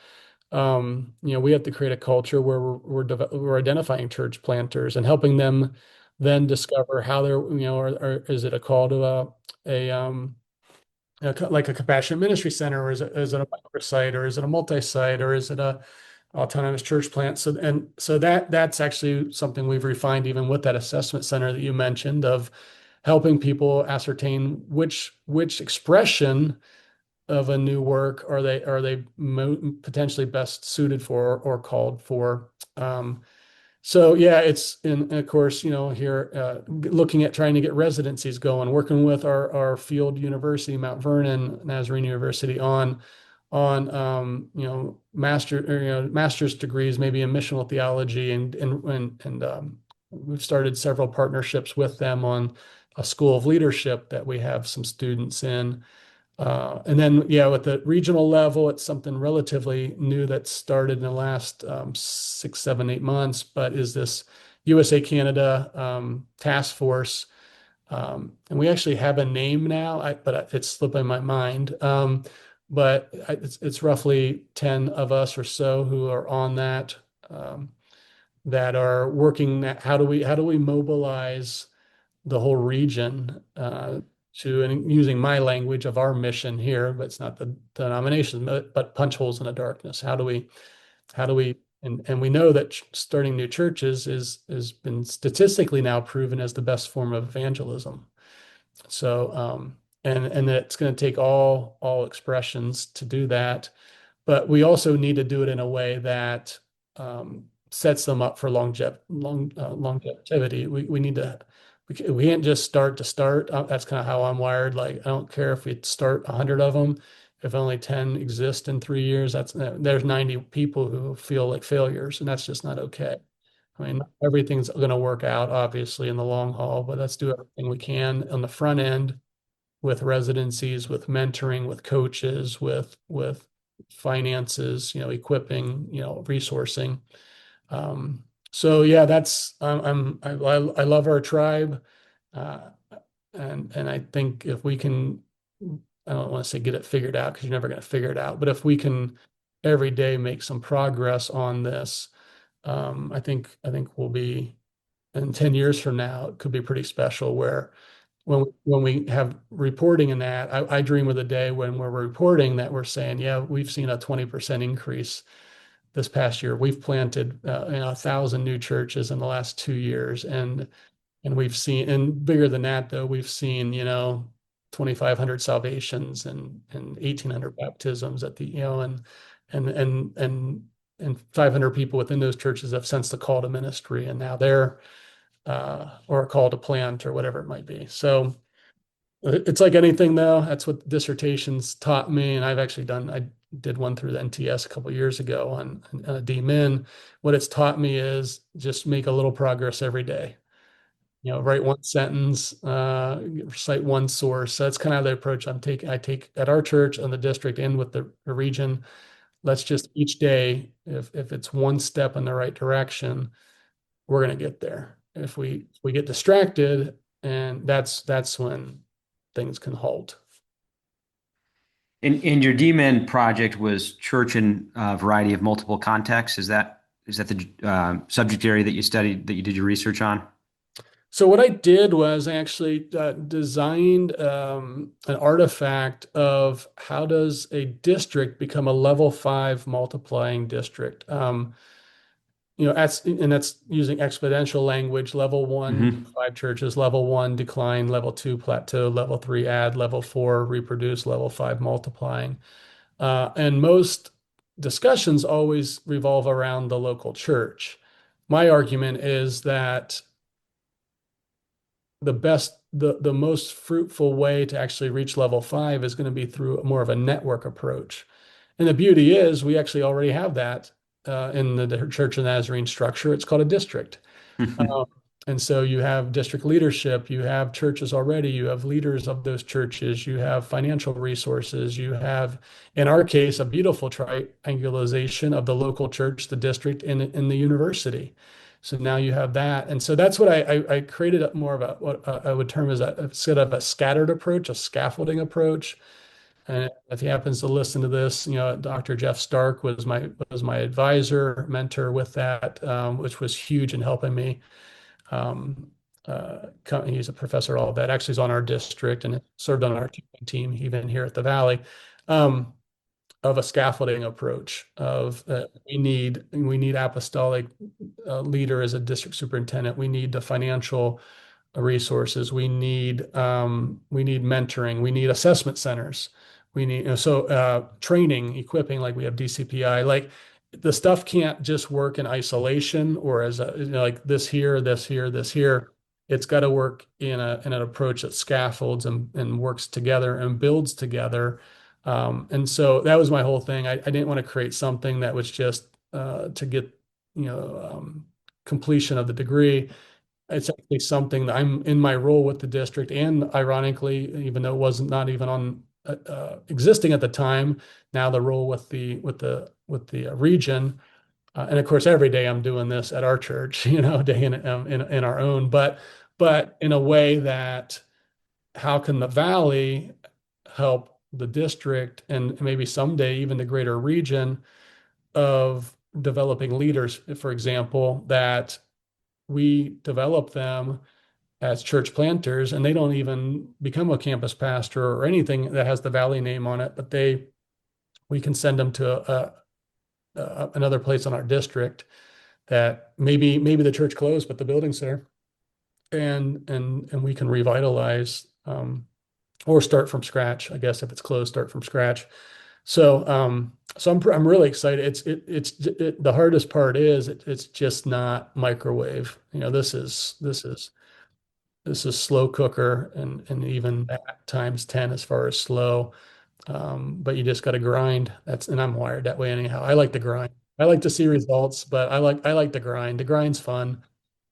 we have to create a culture where we're identifying church planters and helping them then discover how they're, or is it a call to like a compassionate ministry center, or is it a microsite, or is it a multi-site, or is it a autonomous church plant? So that's actually something we've refined even with that assessment center that you mentioned, of helping people ascertain which expression of a new work are they potentially best suited for or called for. So yeah, it's and of course, here looking at trying to get residencies going, working with our field university, Mount Vernon Nazarene University, on master's degrees, maybe in missional theology, and we've started several partnerships with them on a school of leadership that we have some students in. And then, yeah, with the regional level, it's something relatively new that started in the last 6, 7, 8 months, but is this USA Canada task force And we actually have a name now, but it's slipping my mind. But it's roughly 10 of us or so who are on that, um, that are working. How do we mobilize the whole region to, and using my language of our mission here, but it's not the denomination, but punch holes in the darkness. How do we and we know that starting new churches is has been statistically now proven as the best form of evangelism. So and it's going to take all expressions to do that, but we also need to do it in a way that sets them up for longevity. We need to we can't just start to start. That's kind of how I'm wired. Like I don't care if we start 100 of them. If only 10 exist in 3 years, there's 90 people who feel like failures, and that's just not okay. I mean, everything's going to work out, obviously, in the long haul, but let's do everything we can on the front end with residencies, with mentoring, with coaches, with finances, equipping, resourcing. So yeah, that's I love our tribe, uh, and I think if we can, I don't want to say get it figured out because you're never going to figure it out, but if we can every day make some progress on this, I think we'll be in 10 years from now, it could be pretty special where when we have reporting in that, I dream of the day when we're reporting that we're saying, yeah, we've seen a 20% increase this past year. We've planted 1,000 new churches in the last 2 years, and we've seen, and bigger than that though, we've seen 2,500 salvations and 1,800 baptisms at the and and and and 500 people within those churches have sensed the call to ministry, and now they're or a call to plant or whatever it might be. So it's like anything though. That's what dissertations taught me. And I did one through the NTS a couple of years ago on DMin. What it's taught me is just make a little progress every day. Write one sentence, cite one source. So that's kind of the approach I'm taking. I take at our church and the district and with the region. Let's just each day, if it's one step in the right direction, we're going to get there. If we get distracted, and that's when things can halt. And your DMin project was church in a variety of multiple contexts. Is that the subject area that you studied, that you did your research on? So what I did was I actually designed an artifact of how does a district become a level 5 multiplying district. That's using exponential language. Level 1, Hmm. 5 churches. Level 1, decline. Level 2, plateau. Level 3, add. Level 4, reproduce. Level 5, multiplying. And most discussions always revolve around the local church. My argument is that the most fruitful way to actually reach level 5 is going to be through more of a network approach. And the beauty is we actually already have that in the Church of Nazarene structure. It's called a district. Um, and so you have district leadership, you have churches already, you have leaders of those churches, you have financial resources, you have, in our case, a beautiful triangulation of the local church, the district, and the university. So now you have that. And so that's what I created more of what I would term as a sort of a scattered approach, a scaffolding approach. And if he happens to listen to this, Dr. Jeff Stark was my advisor, mentor with that, which was huge in helping me. Um, he's a professor at all that actually is on our district and served on our team even here at the Valley. Of a scaffolding approach of we need apostolic leader as a district superintendent. We need the financial resources. We need mentoring. We need assessment centers. We need training, equipping, like we have DCPI. Like the stuff can't just work in isolation or as like this here, this here, this here. It's got to work in an approach that scaffolds and works together and builds together. And so that was my whole thing. I didn't want to create something that was just to get completion of the degree. It's actually something that I'm in my role with the district, and ironically, even though it wasn't not even on existing at the time, now the role with the region, and of course, every day I'm doing this at our church, day in our own. But but in a way that how can the valley help the district and maybe someday even the greater region of developing leaders, for example, that we develop them as church planters and they don't even become a campus pastor or anything that has the valley name on it, but we can send them to another place in our district that maybe the church closed, but the building's there, and we can revitalize or start from scratch. I guess if it's closed, start from scratch. So I'm really excited. The hardest part is it's just not microwave. This is slow cooker and even that times 10 as far as slow. But you just got to grind. And I'm wired that way anyhow. I like to grind. I like to see results, but I like the grind. The grind's fun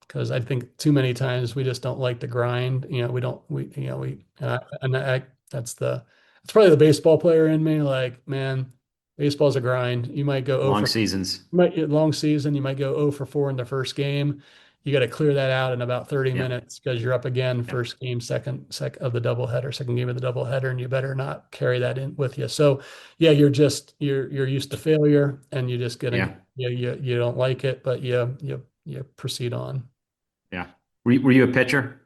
because I think too many times we just don't like the grind. We don't we you know we and I that's probably the baseball player in me. Like, man, baseball's a grind. You might go Long over seasons. long season. You might go 0 for 4 in the first game. You got to clear that out in about 30 Yeah. minutes because you're up again Yeah. first game, second of the doubleheader, second game of the doubleheader, and you better not carry that in with you. So yeah, you're used to failure and you just gonna Yeah. you don't like it, but you proceed on. Yeah. Were you a pitcher?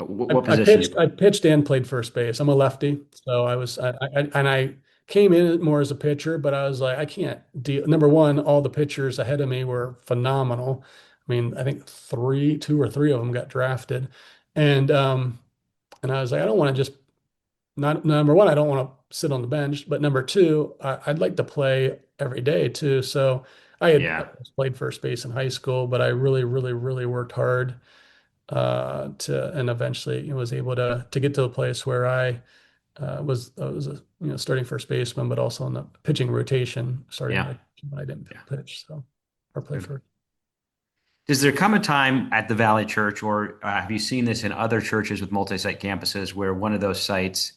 What I position you pitched. play? I pitched and played first base. I'm a lefty, so I was. And I came in more as a pitcher, but I was like, I can't deal. Number one, all the pitchers ahead of me were phenomenal. I mean, I think two or three of them got drafted, and and I was like, I don't want to just not number one, I don't want to sit on the bench, but number two, I'd like to play every day too. So I Yeah. played first base in high school, but I really, really, really worked hard and eventually was able to get to a place where I was a starting first baseman, but also in the pitching rotation, starting Yeah. when I didn't Yeah. pitch, so or play Good. first. Does there come a time at the Valley Church, or have you seen this in other churches with multi-site campuses, where one of those sites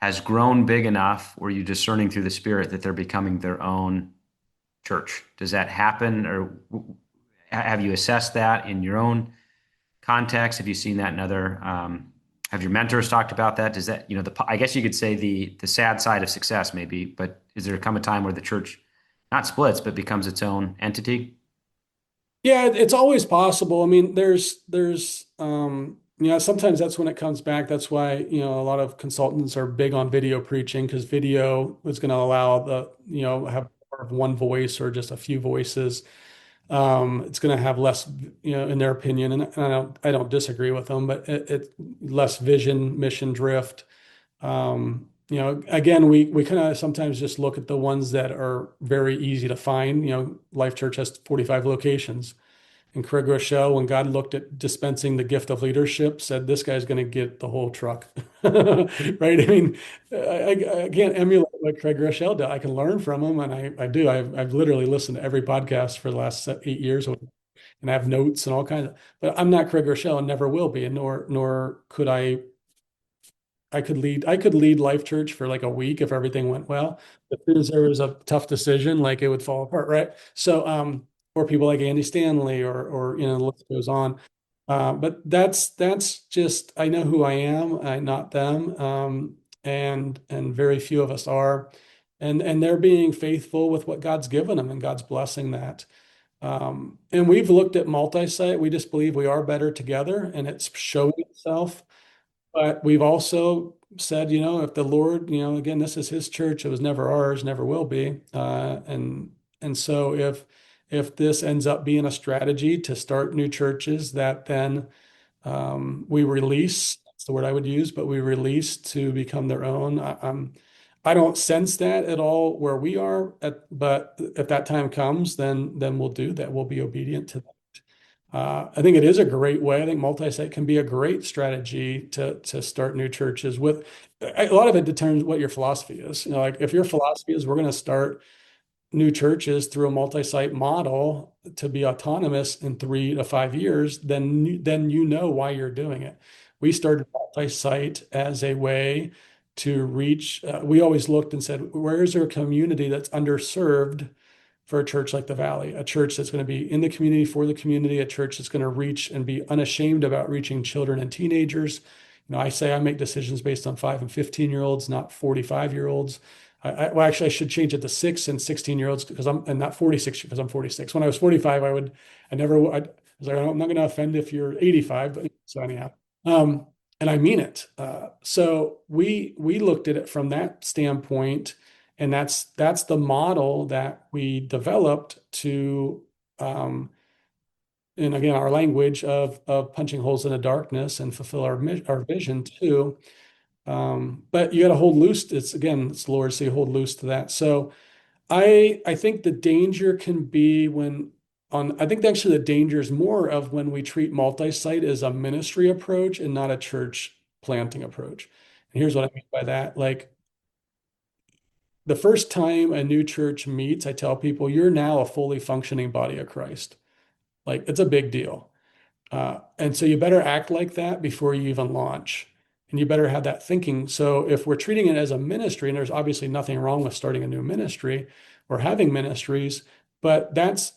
has grown big enough, or you discerning through the Spirit that they're becoming their own church? Does that happen, or have you assessed that in your own context? Have you seen that in other? Have your mentors talked about that? Does that, I guess you could say the sad side of success, maybe, but is there come a time where the church not splits but becomes its own entity? Yeah, it's always possible. I mean, sometimes that's when it comes back. That's why, a lot of consultants are big on video preaching because video is going to allow have more of one voice or just a few voices. It's going to have less, in their opinion, and I don't disagree with them, but it less vision, mission drift. Again, we kind of sometimes just look at the ones that are very easy to find. Life Church has 45 locations. And Craig Rochelle, when God looked at dispensing the gift of leadership, said, "This guy's going to get the whole truck." Right? I mean, I can't emulate what Craig Rochelle did. I can learn from him, and I do. I've literally listened to every podcast for the last 8 years, and I have notes and all kinds of. But I'm not Craig Rochelle, and never will be, and nor could I. I could lead Life Church for like a week if everything went well. As soon as there was a tough decision, like it would fall apart, right? So, or people like Andy Stanley, or the list goes on. But that's just I know who I am, not them, and very few of us are, and they're being faithful with what God's given them, and God's blessing that. And we've looked at multi-site. We just believe we are better together, and it's showing itself. But we've also said, if the Lord, again, this is His church. It was never ours, never will be. And so if this ends up being a strategy to start new churches, that then we release. That's the word I would use, but we release to become their own. I don't sense that at all where we are. But if that time comes, then we'll do that. We'll be obedient to that. I think it is a great way. I think multi-site can be a great strategy to start new churches with. A lot of it determines what your philosophy is. Like if your philosophy is we're going to start new churches through a multi-site model to be autonomous in 3 to 5 years, then you know why you're doing it. We started multi-site as a way to reach. We always looked and said, where is there a community that's underserved? for a church like the Valley, a church that's going to be in the community for the community, a church that's going to reach and be unashamed about reaching children and teenagers. I say I make decisions based on 5 and 15-year-olds, not 45-year-olds. Well, actually, I should change it to 6 and 16-year-olds because and not 46 because I'm 46. When I was 45, I never, I was like, I'm not going to offend if you're 85, but so anyhow, um, and I mean it. So we looked at it from that standpoint, and that's the model that we developed to, um, and again, our language of punching holes in the darkness and fulfill our vision too. But you got to hold loose. It's again, it's the Lord, so you hold loose to that. So I think the danger can be I think actually the danger is more of when we treat multi-site as a ministry approach and not a church planting approach. And here's what I mean by that. Like the first time a new church meets, I tell people, you're now a fully functioning body of Christ. Like it's a big deal. And so you better act like that before you even launch. And you better have that thinking. So if we're treating it as a ministry, and there's obviously nothing wrong with starting a new ministry or having ministries, but that's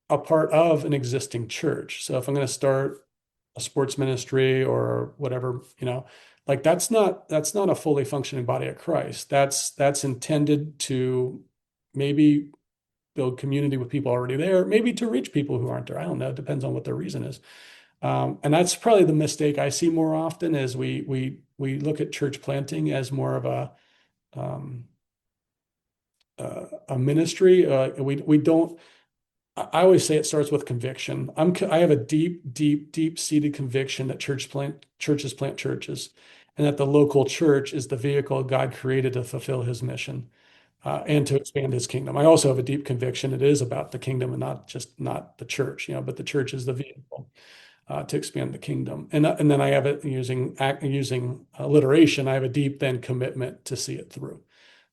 a part of an existing church. So if I'm going to start a sports ministry or whatever, like that's not a fully functioning body of Christ. That's intended to maybe build community with people already there, maybe to reach people who aren't there. I don't know. It depends on what their reason is. And that's probably the mistake I see more often is we look at church planting as more of um, a ministry. We don't. I always say it starts with conviction. I have a deep, deep, deep seated conviction that churches plant churches, and that the local church is the vehicle God created to fulfill His mission and to expand His kingdom. I also have a deep conviction it is about the kingdom and not the church, but the church is the vehicle to expand the kingdom. And then I have it using alliteration. I have a deep then commitment to see it through.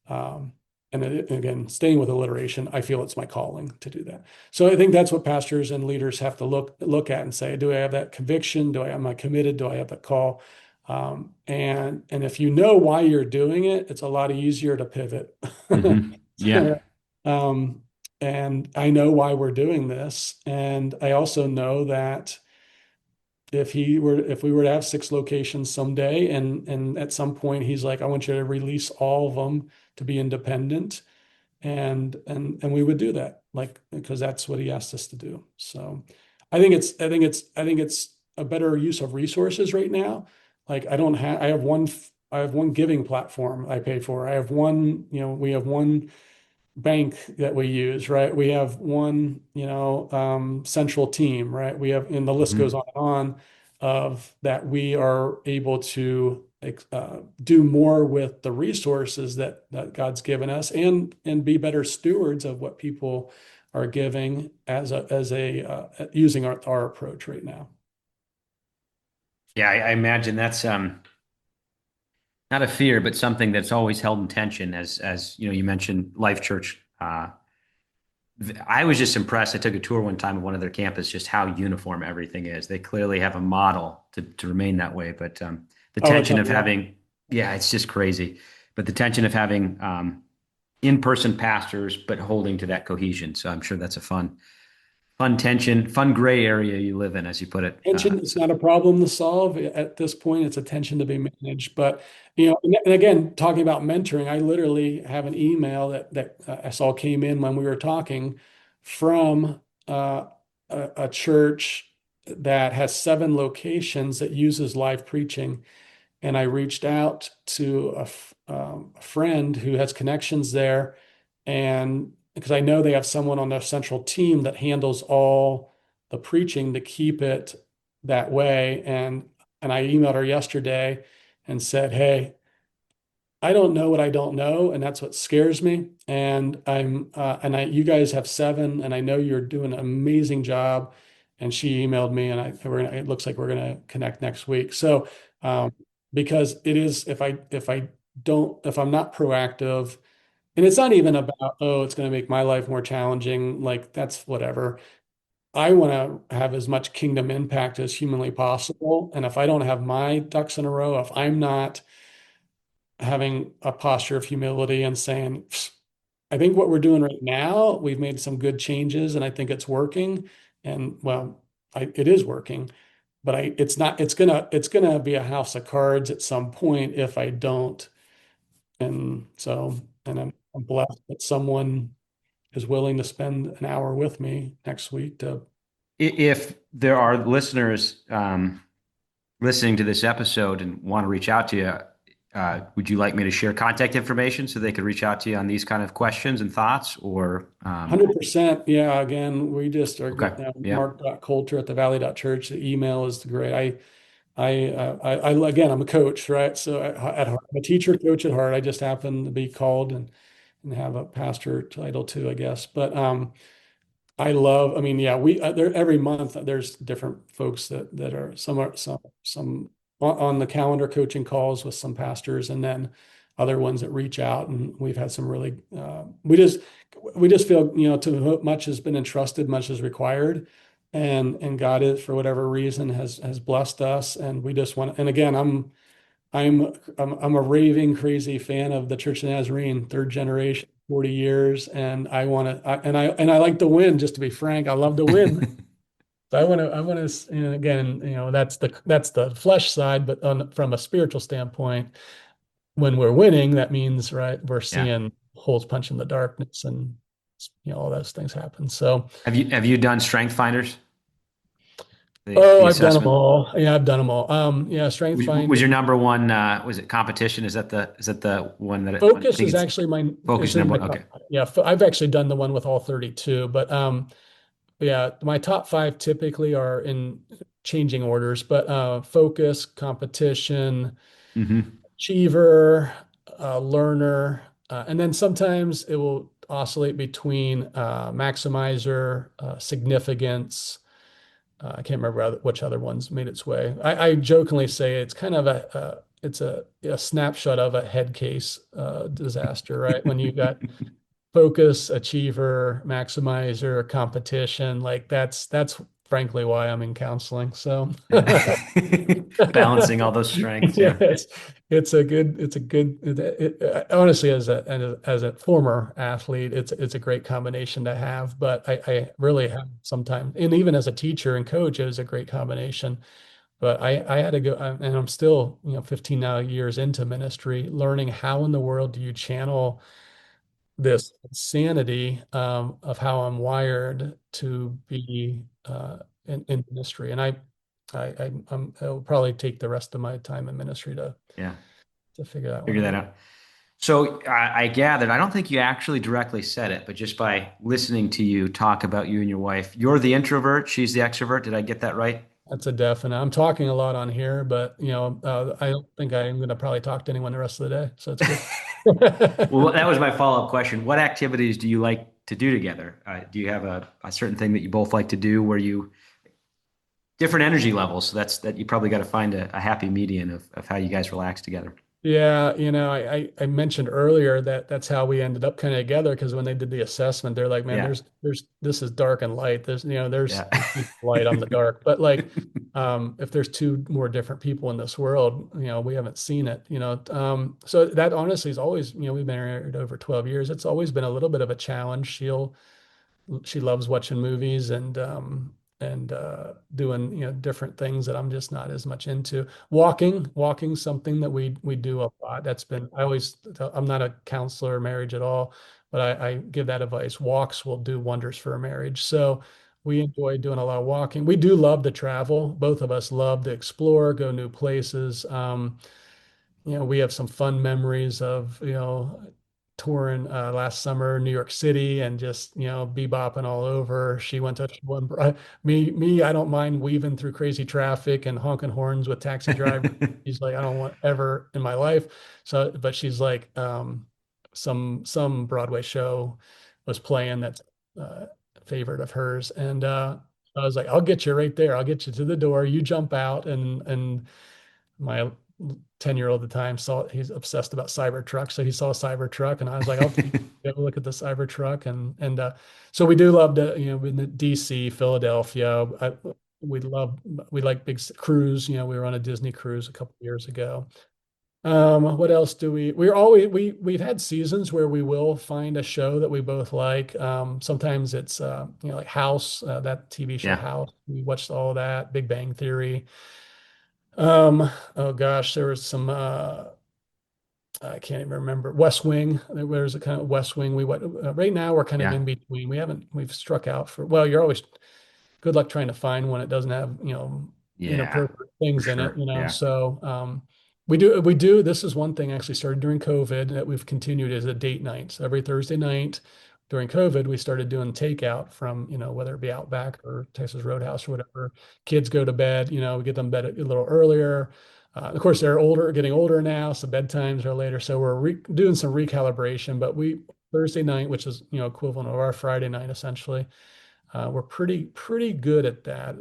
Um, and again, staying with alliteration, I feel it's my calling to do that. So I think that's what pastors and leaders have to look at and say, do I have that conviction? Am I committed? Do I have that call? And if you know why you're doing it, it's a lot easier to pivot. Yeah. um, and I know why we're doing this. And I also know that if we were to have 6 locations someday and at some point he's like, I want you to release all of them to be independent, and we would do that, like, because that's what he asked us to do. So I think it's a better use of resources right now. Like I have one giving platform I pay for. I have one, we have one bank that we use, right? We have one, central team, right? We have, and the list goes Mhm. on and on of that we are able to do more with the resources that God's given us and be better stewards of what people are giving as a using our approach right now. Yeah, I imagine that's not a fear, but something that's always held in tension as you mentioned Life Church. I was just impressed. I took a tour one time of one of their campus, just how uniform everything is. They clearly have a model to remain that way. But the Oh, tension of yeah. having, yeah, it's just crazy. But the tension of having in-person pastors, but holding to that cohesion. So I'm sure that's a fun tension, fun gray area you live in, as you put it. Tension, it's not a problem to solve at this point. It's a tension to be managed. But and again, talking about mentoring, I literally have an email that I saw came in when we were talking from a church that has 7 locations that uses live preaching, and I reached out to a friend who has connections there, and because I know they have someone on their central team that handles all the preaching to keep it that way, and I emailed her yesterday and said, "Hey, I don't know what I don't know, and that's what scares me. You guys have 7, and I know you're doing an amazing job." And she emailed me, and it looks like we're gonna connect next week. So, because it is, if I'm not proactive, and it's not even about, oh, it's going to make my life more challenging. Like that's whatever. I want to have as much kingdom impact as humanly possible. And if I don't have my ducks in a row, if I'm not having a posture of humility and saying, I think what we're doing right now, we've made some good changes and I think it's working. And well, it is working, but it's not, it's gonna be a house of cards at some point if I don't. And so, and I'm blessed that someone is willing to spend an hour with me next week to. If there are listeners listening to this episode and want to reach out to you, would you like me to share contact information so they could reach out to you on these kind of questions and thoughts? Or 100%. Yeah. Again, we just are okay, good now. yeah, Mark.Coulter at the valley.church. The email is great. Again, I'm a coach, right? So at heart, I'm a teacher coach at heart. I just happen to be called and have a pastor title too, I guess. But I mean, yeah, there every month there's different folks that are some on the calendar coaching calls with some pastors, and then other ones that reach out, and we've had some really we just feel to much has been entrusted, much is required, and God is for whatever reason has blessed us, and we just want. And again, I'm a raving crazy fan of the Church of Nazarene, third generation, 40 years, and I like to win. Just to be frank, I love to win. So I want to, again, that's the flesh side, but from a spiritual standpoint, when we're winning, that means right, we're yeah. seeing holes punch in the darkness, and all those things happen. So, Have you done Strength Finders, oh, the I've done them assessment? all. Yeah, I've done them all. Yeah, Strength Was Finder. your number one? Was it competition? Is that the one that I Focus think is it's actually focus it's is in number my one? top. Okay. Yeah, I've actually done the one with all 32, but yeah, my top five typically are in changing orders, but focus, competition, Hmm. achiever, learner, and then sometimes it will oscillate between maximizer, significance. I can't remember which other ones made its way. I jokingly say it's kind of it's a snapshot of a head case disaster, right? When you got focus, achiever, maximizer, competition, like that's frankly why I'm in counseling. So Yeah. Balancing all those strengths. yeah, Yeah. it's a good honestly as a former athlete, it's a great combination to have. But I really have sometimes, and even as a teacher and coach, it was a great combination. But I had to go, and I'm still 15 now years into ministry, learning how in the world do you channel this insanity of how I'm wired to be in ministry. And I'll probably take the rest of my time in ministry Yeah. to figure that one Figure that out. out. So I gathered, I don't think you actually directly said it, but just by listening to you talk about you and your wife, you're the introvert, she's the extrovert. Did I get that right? That's a definite. I'm talking a lot on here, but I don't think I'm going to probably talk to anyone the rest of the day, so it's good. Well, that was my follow-up question. What activities do you like to do together? Do you have a certain thing that you both like to do where you different energy levels? So that you probably got to find a happy median of how you guys relax together. Yeah, I mentioned earlier that that's how we ended up kind of together because when they did the assessment, they're like, man, Yeah. there's this is dark and light. There's Yeah. light, I'm the dark. But like, if there's two more different people in this world, we haven't seen it. So that honestly is always, we've been married over 12 years. It's always been a little bit of a challenge. She loves watching movies and doing different things that I'm just not as much into. Walking something that we do a lot. That's been I always I'm not a counselor of marriage at all, but I give that advice. Walks will do wonders for a marriage. So we enjoy doing a lot of walking. We do love to travel. Both of us love to explore, go new places. We have some fun memories of, touring last summer, New York City, and just, bebopping all over. She went to one, me, I don't mind weaving through crazy traffic and honking horns with taxi drivers. She's like, I don't want ever in my life. So, but she's like, some Broadway show was playing that's favorite of hers. And I was like, I'll get you right there. I'll get you to the door. You jump out and my 10-year-old at the time he's obsessed about Cybertruck. So he saw a Cybertruck and I was like, I'll take you to look at the Cybertruck. And so we do love to, in the DC, Philadelphia. We like big cruise. We were on a Disney cruise a couple of years ago. What else do we're always we've had seasons where we will find a show that we both like. Sometimes it's like House, that TV show Yeah. House. We watched all of that, Big Bang Theory. Oh gosh, there was some I can't even remember. West Wing. There's a kind of West Wing. Right now we're kind of Yeah. in between. We've struck out for, well, you're always good luck trying to find one that doesn't have, Yeah. inappropriate For things in it, sure. Yeah. So we do this is one thing actually started during COVID that we've continued as a date night. So every Thursday night during COVID, we started doing takeout from, whether it be Outback or Texas Roadhouse or whatever. Kids go to bed, we get them to bed a little earlier. Of course, they're getting older now, so bedtimes are later. So we're doing some recalibration, but we Thursday night, which is, equivalent of our Friday night essentially, we're pretty good at that.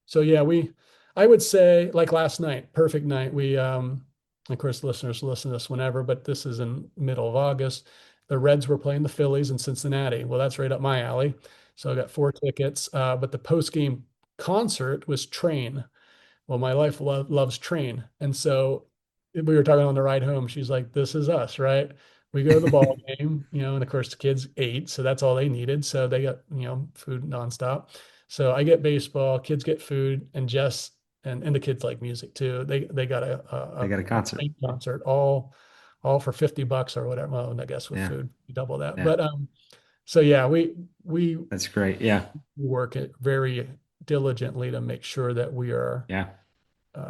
So yeah, I would say like last night, perfect night. Of course, listeners listen to this whenever, but this is in middle of August. The Reds were playing the Phillies in Cincinnati. Well, that's right up my alley. So I got 4 tickets. But the post game concert was Train. Well, my wife loves Train. And so we were talking on the ride home. She's like, this is us, right? We go to the ball game, and of course the kids ate, so that's all they needed. So they got, food nonstop. So I get baseball, kids get food, and Jess and the kids like music too. They got a They got a a concert. Train concert all for $50 or whatever. Well, I guess with Yeah. food, you double that. Yeah. But so yeah, we That's great. Yeah. work it very diligently to make sure that we are, Yeah.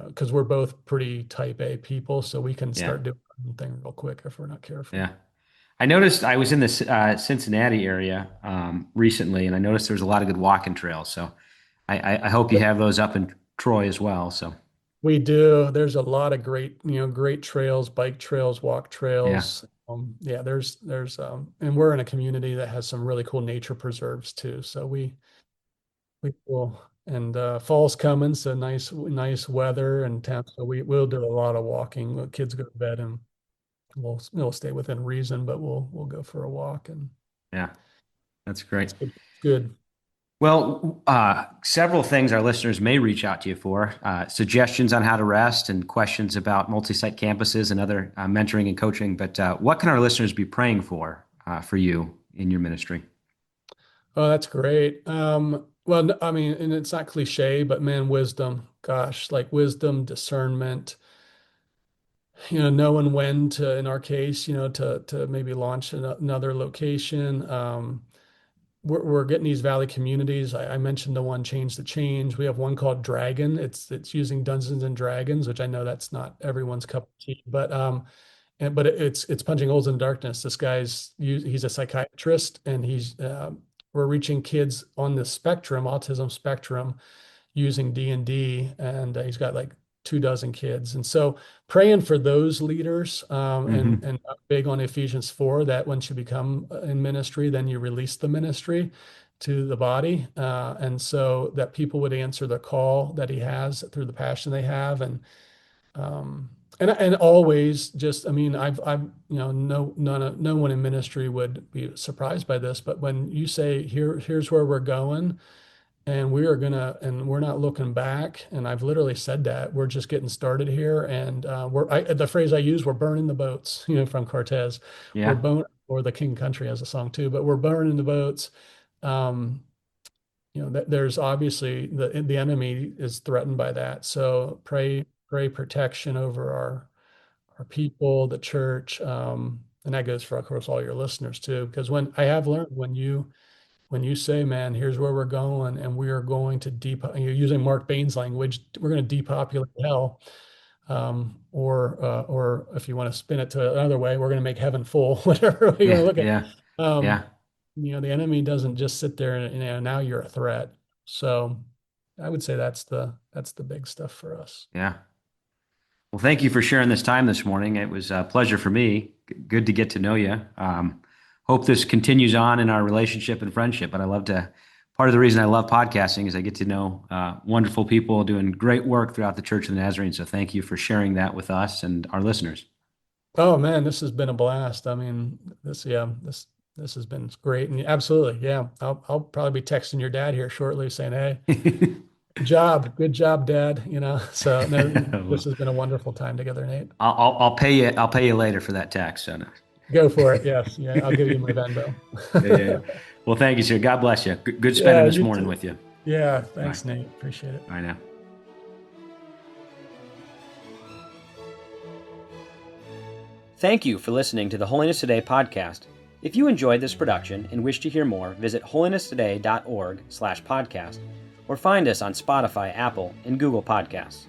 because we're both pretty type A people, so we can Yeah. start doing thing real quick if we're not careful. Yeah. I noticed I was in the Cincinnati area recently, and I noticed there was a lot of good walking trails. So I hope you have those up in Troy as well. So We do. There's a lot of great trails, bike trails, walk yeah, trails. Yeah, and we're in a community that has some really cool nature preserves too. So we will, and fall's coming, so nice weather and temp. So we'll do a lot of walking. The kids go to bed and we'll stay within reason, but we'll go for a walk, and yeah, that's great. it's good. Well, several things our listeners may reach out to you for suggestions on how to rest and questions about multi site campuses and other mentoring and coaching. But what can our listeners be praying for you in your ministry? Oh, that's great. Well, I mean, and it's not cliche, but man, wisdom, gosh, like wisdom, discernment, knowing when to, in our case, to maybe launch another location. We're getting these valley communities. I mentioned the one Change the Change. We have one called Dragon. It's using Dungeons and Dragons, which I know that's not everyone's cup of tea, but it's punching holes in darkness. This he's a psychiatrist, and we're reaching kids on the spectrum, autism spectrum, using D&D, and he's got like 2 dozen kids. And so praying for those leaders, and Hmm. big on Ephesians 4, that once you become in ministry, then you release the ministry to the body, and so that people would answer the call that he has through the passion they have. Um, and always just, I mean, I've no one in ministry would be surprised by this, but when you say here's where we're going, and we're not looking back, and I've literally said that we're just getting started here, and the phrase I use, we're burning the boats, from Cortez. Yeah, Or the King Country has a song too, but we're burning the boats. Um, there's obviously the enemy is threatened by that. So pray protection over our people, the church, and that goes for, of course, all your listeners too. Because when I have learned, when you say, man, here's where we're going, and we are going to you're using Mark Bain's language, we're going to depopulate hell. Or if you want to spin it to another way, we're going to make heaven full, whatever way you want to yeah, look at it. yeah, Um, yeah, the enemy doesn't just sit there and, now you're a threat. So I would say that's the big stuff for us. yeah. Well, thank you for sharing this time this morning. It was a pleasure for me. Good to get to know you. Hope this continues on in our relationship and friendship. But I love to. Part of the reason I love podcasting is I get to know wonderful people doing great work throughout the Church of the Nazarene. So thank you for sharing that with us and our listeners. Oh man, this has been a blast. I mean, this has been great. And absolutely, yeah. I'll probably be texting your dad here shortly saying, hey, Good job, Dad. So no, this Well, has been a wonderful time together, Nate. I'll pay you. I'll pay you later for that tax. So no. Go for it. Yes. Yeah. I'll give you my Venmo. Yeah. Well, thank you, sir. God bless you. Good spending Yeah. this You morning too. with you. Yeah. Bye. Thanks, Nate. Appreciate it. Bye now. Thank you for listening to the Holiness Today podcast. If you enjoyed this production and wish to hear more, visit holinesstoday.org/podcast or find us on Spotify, Apple, and Google Podcasts.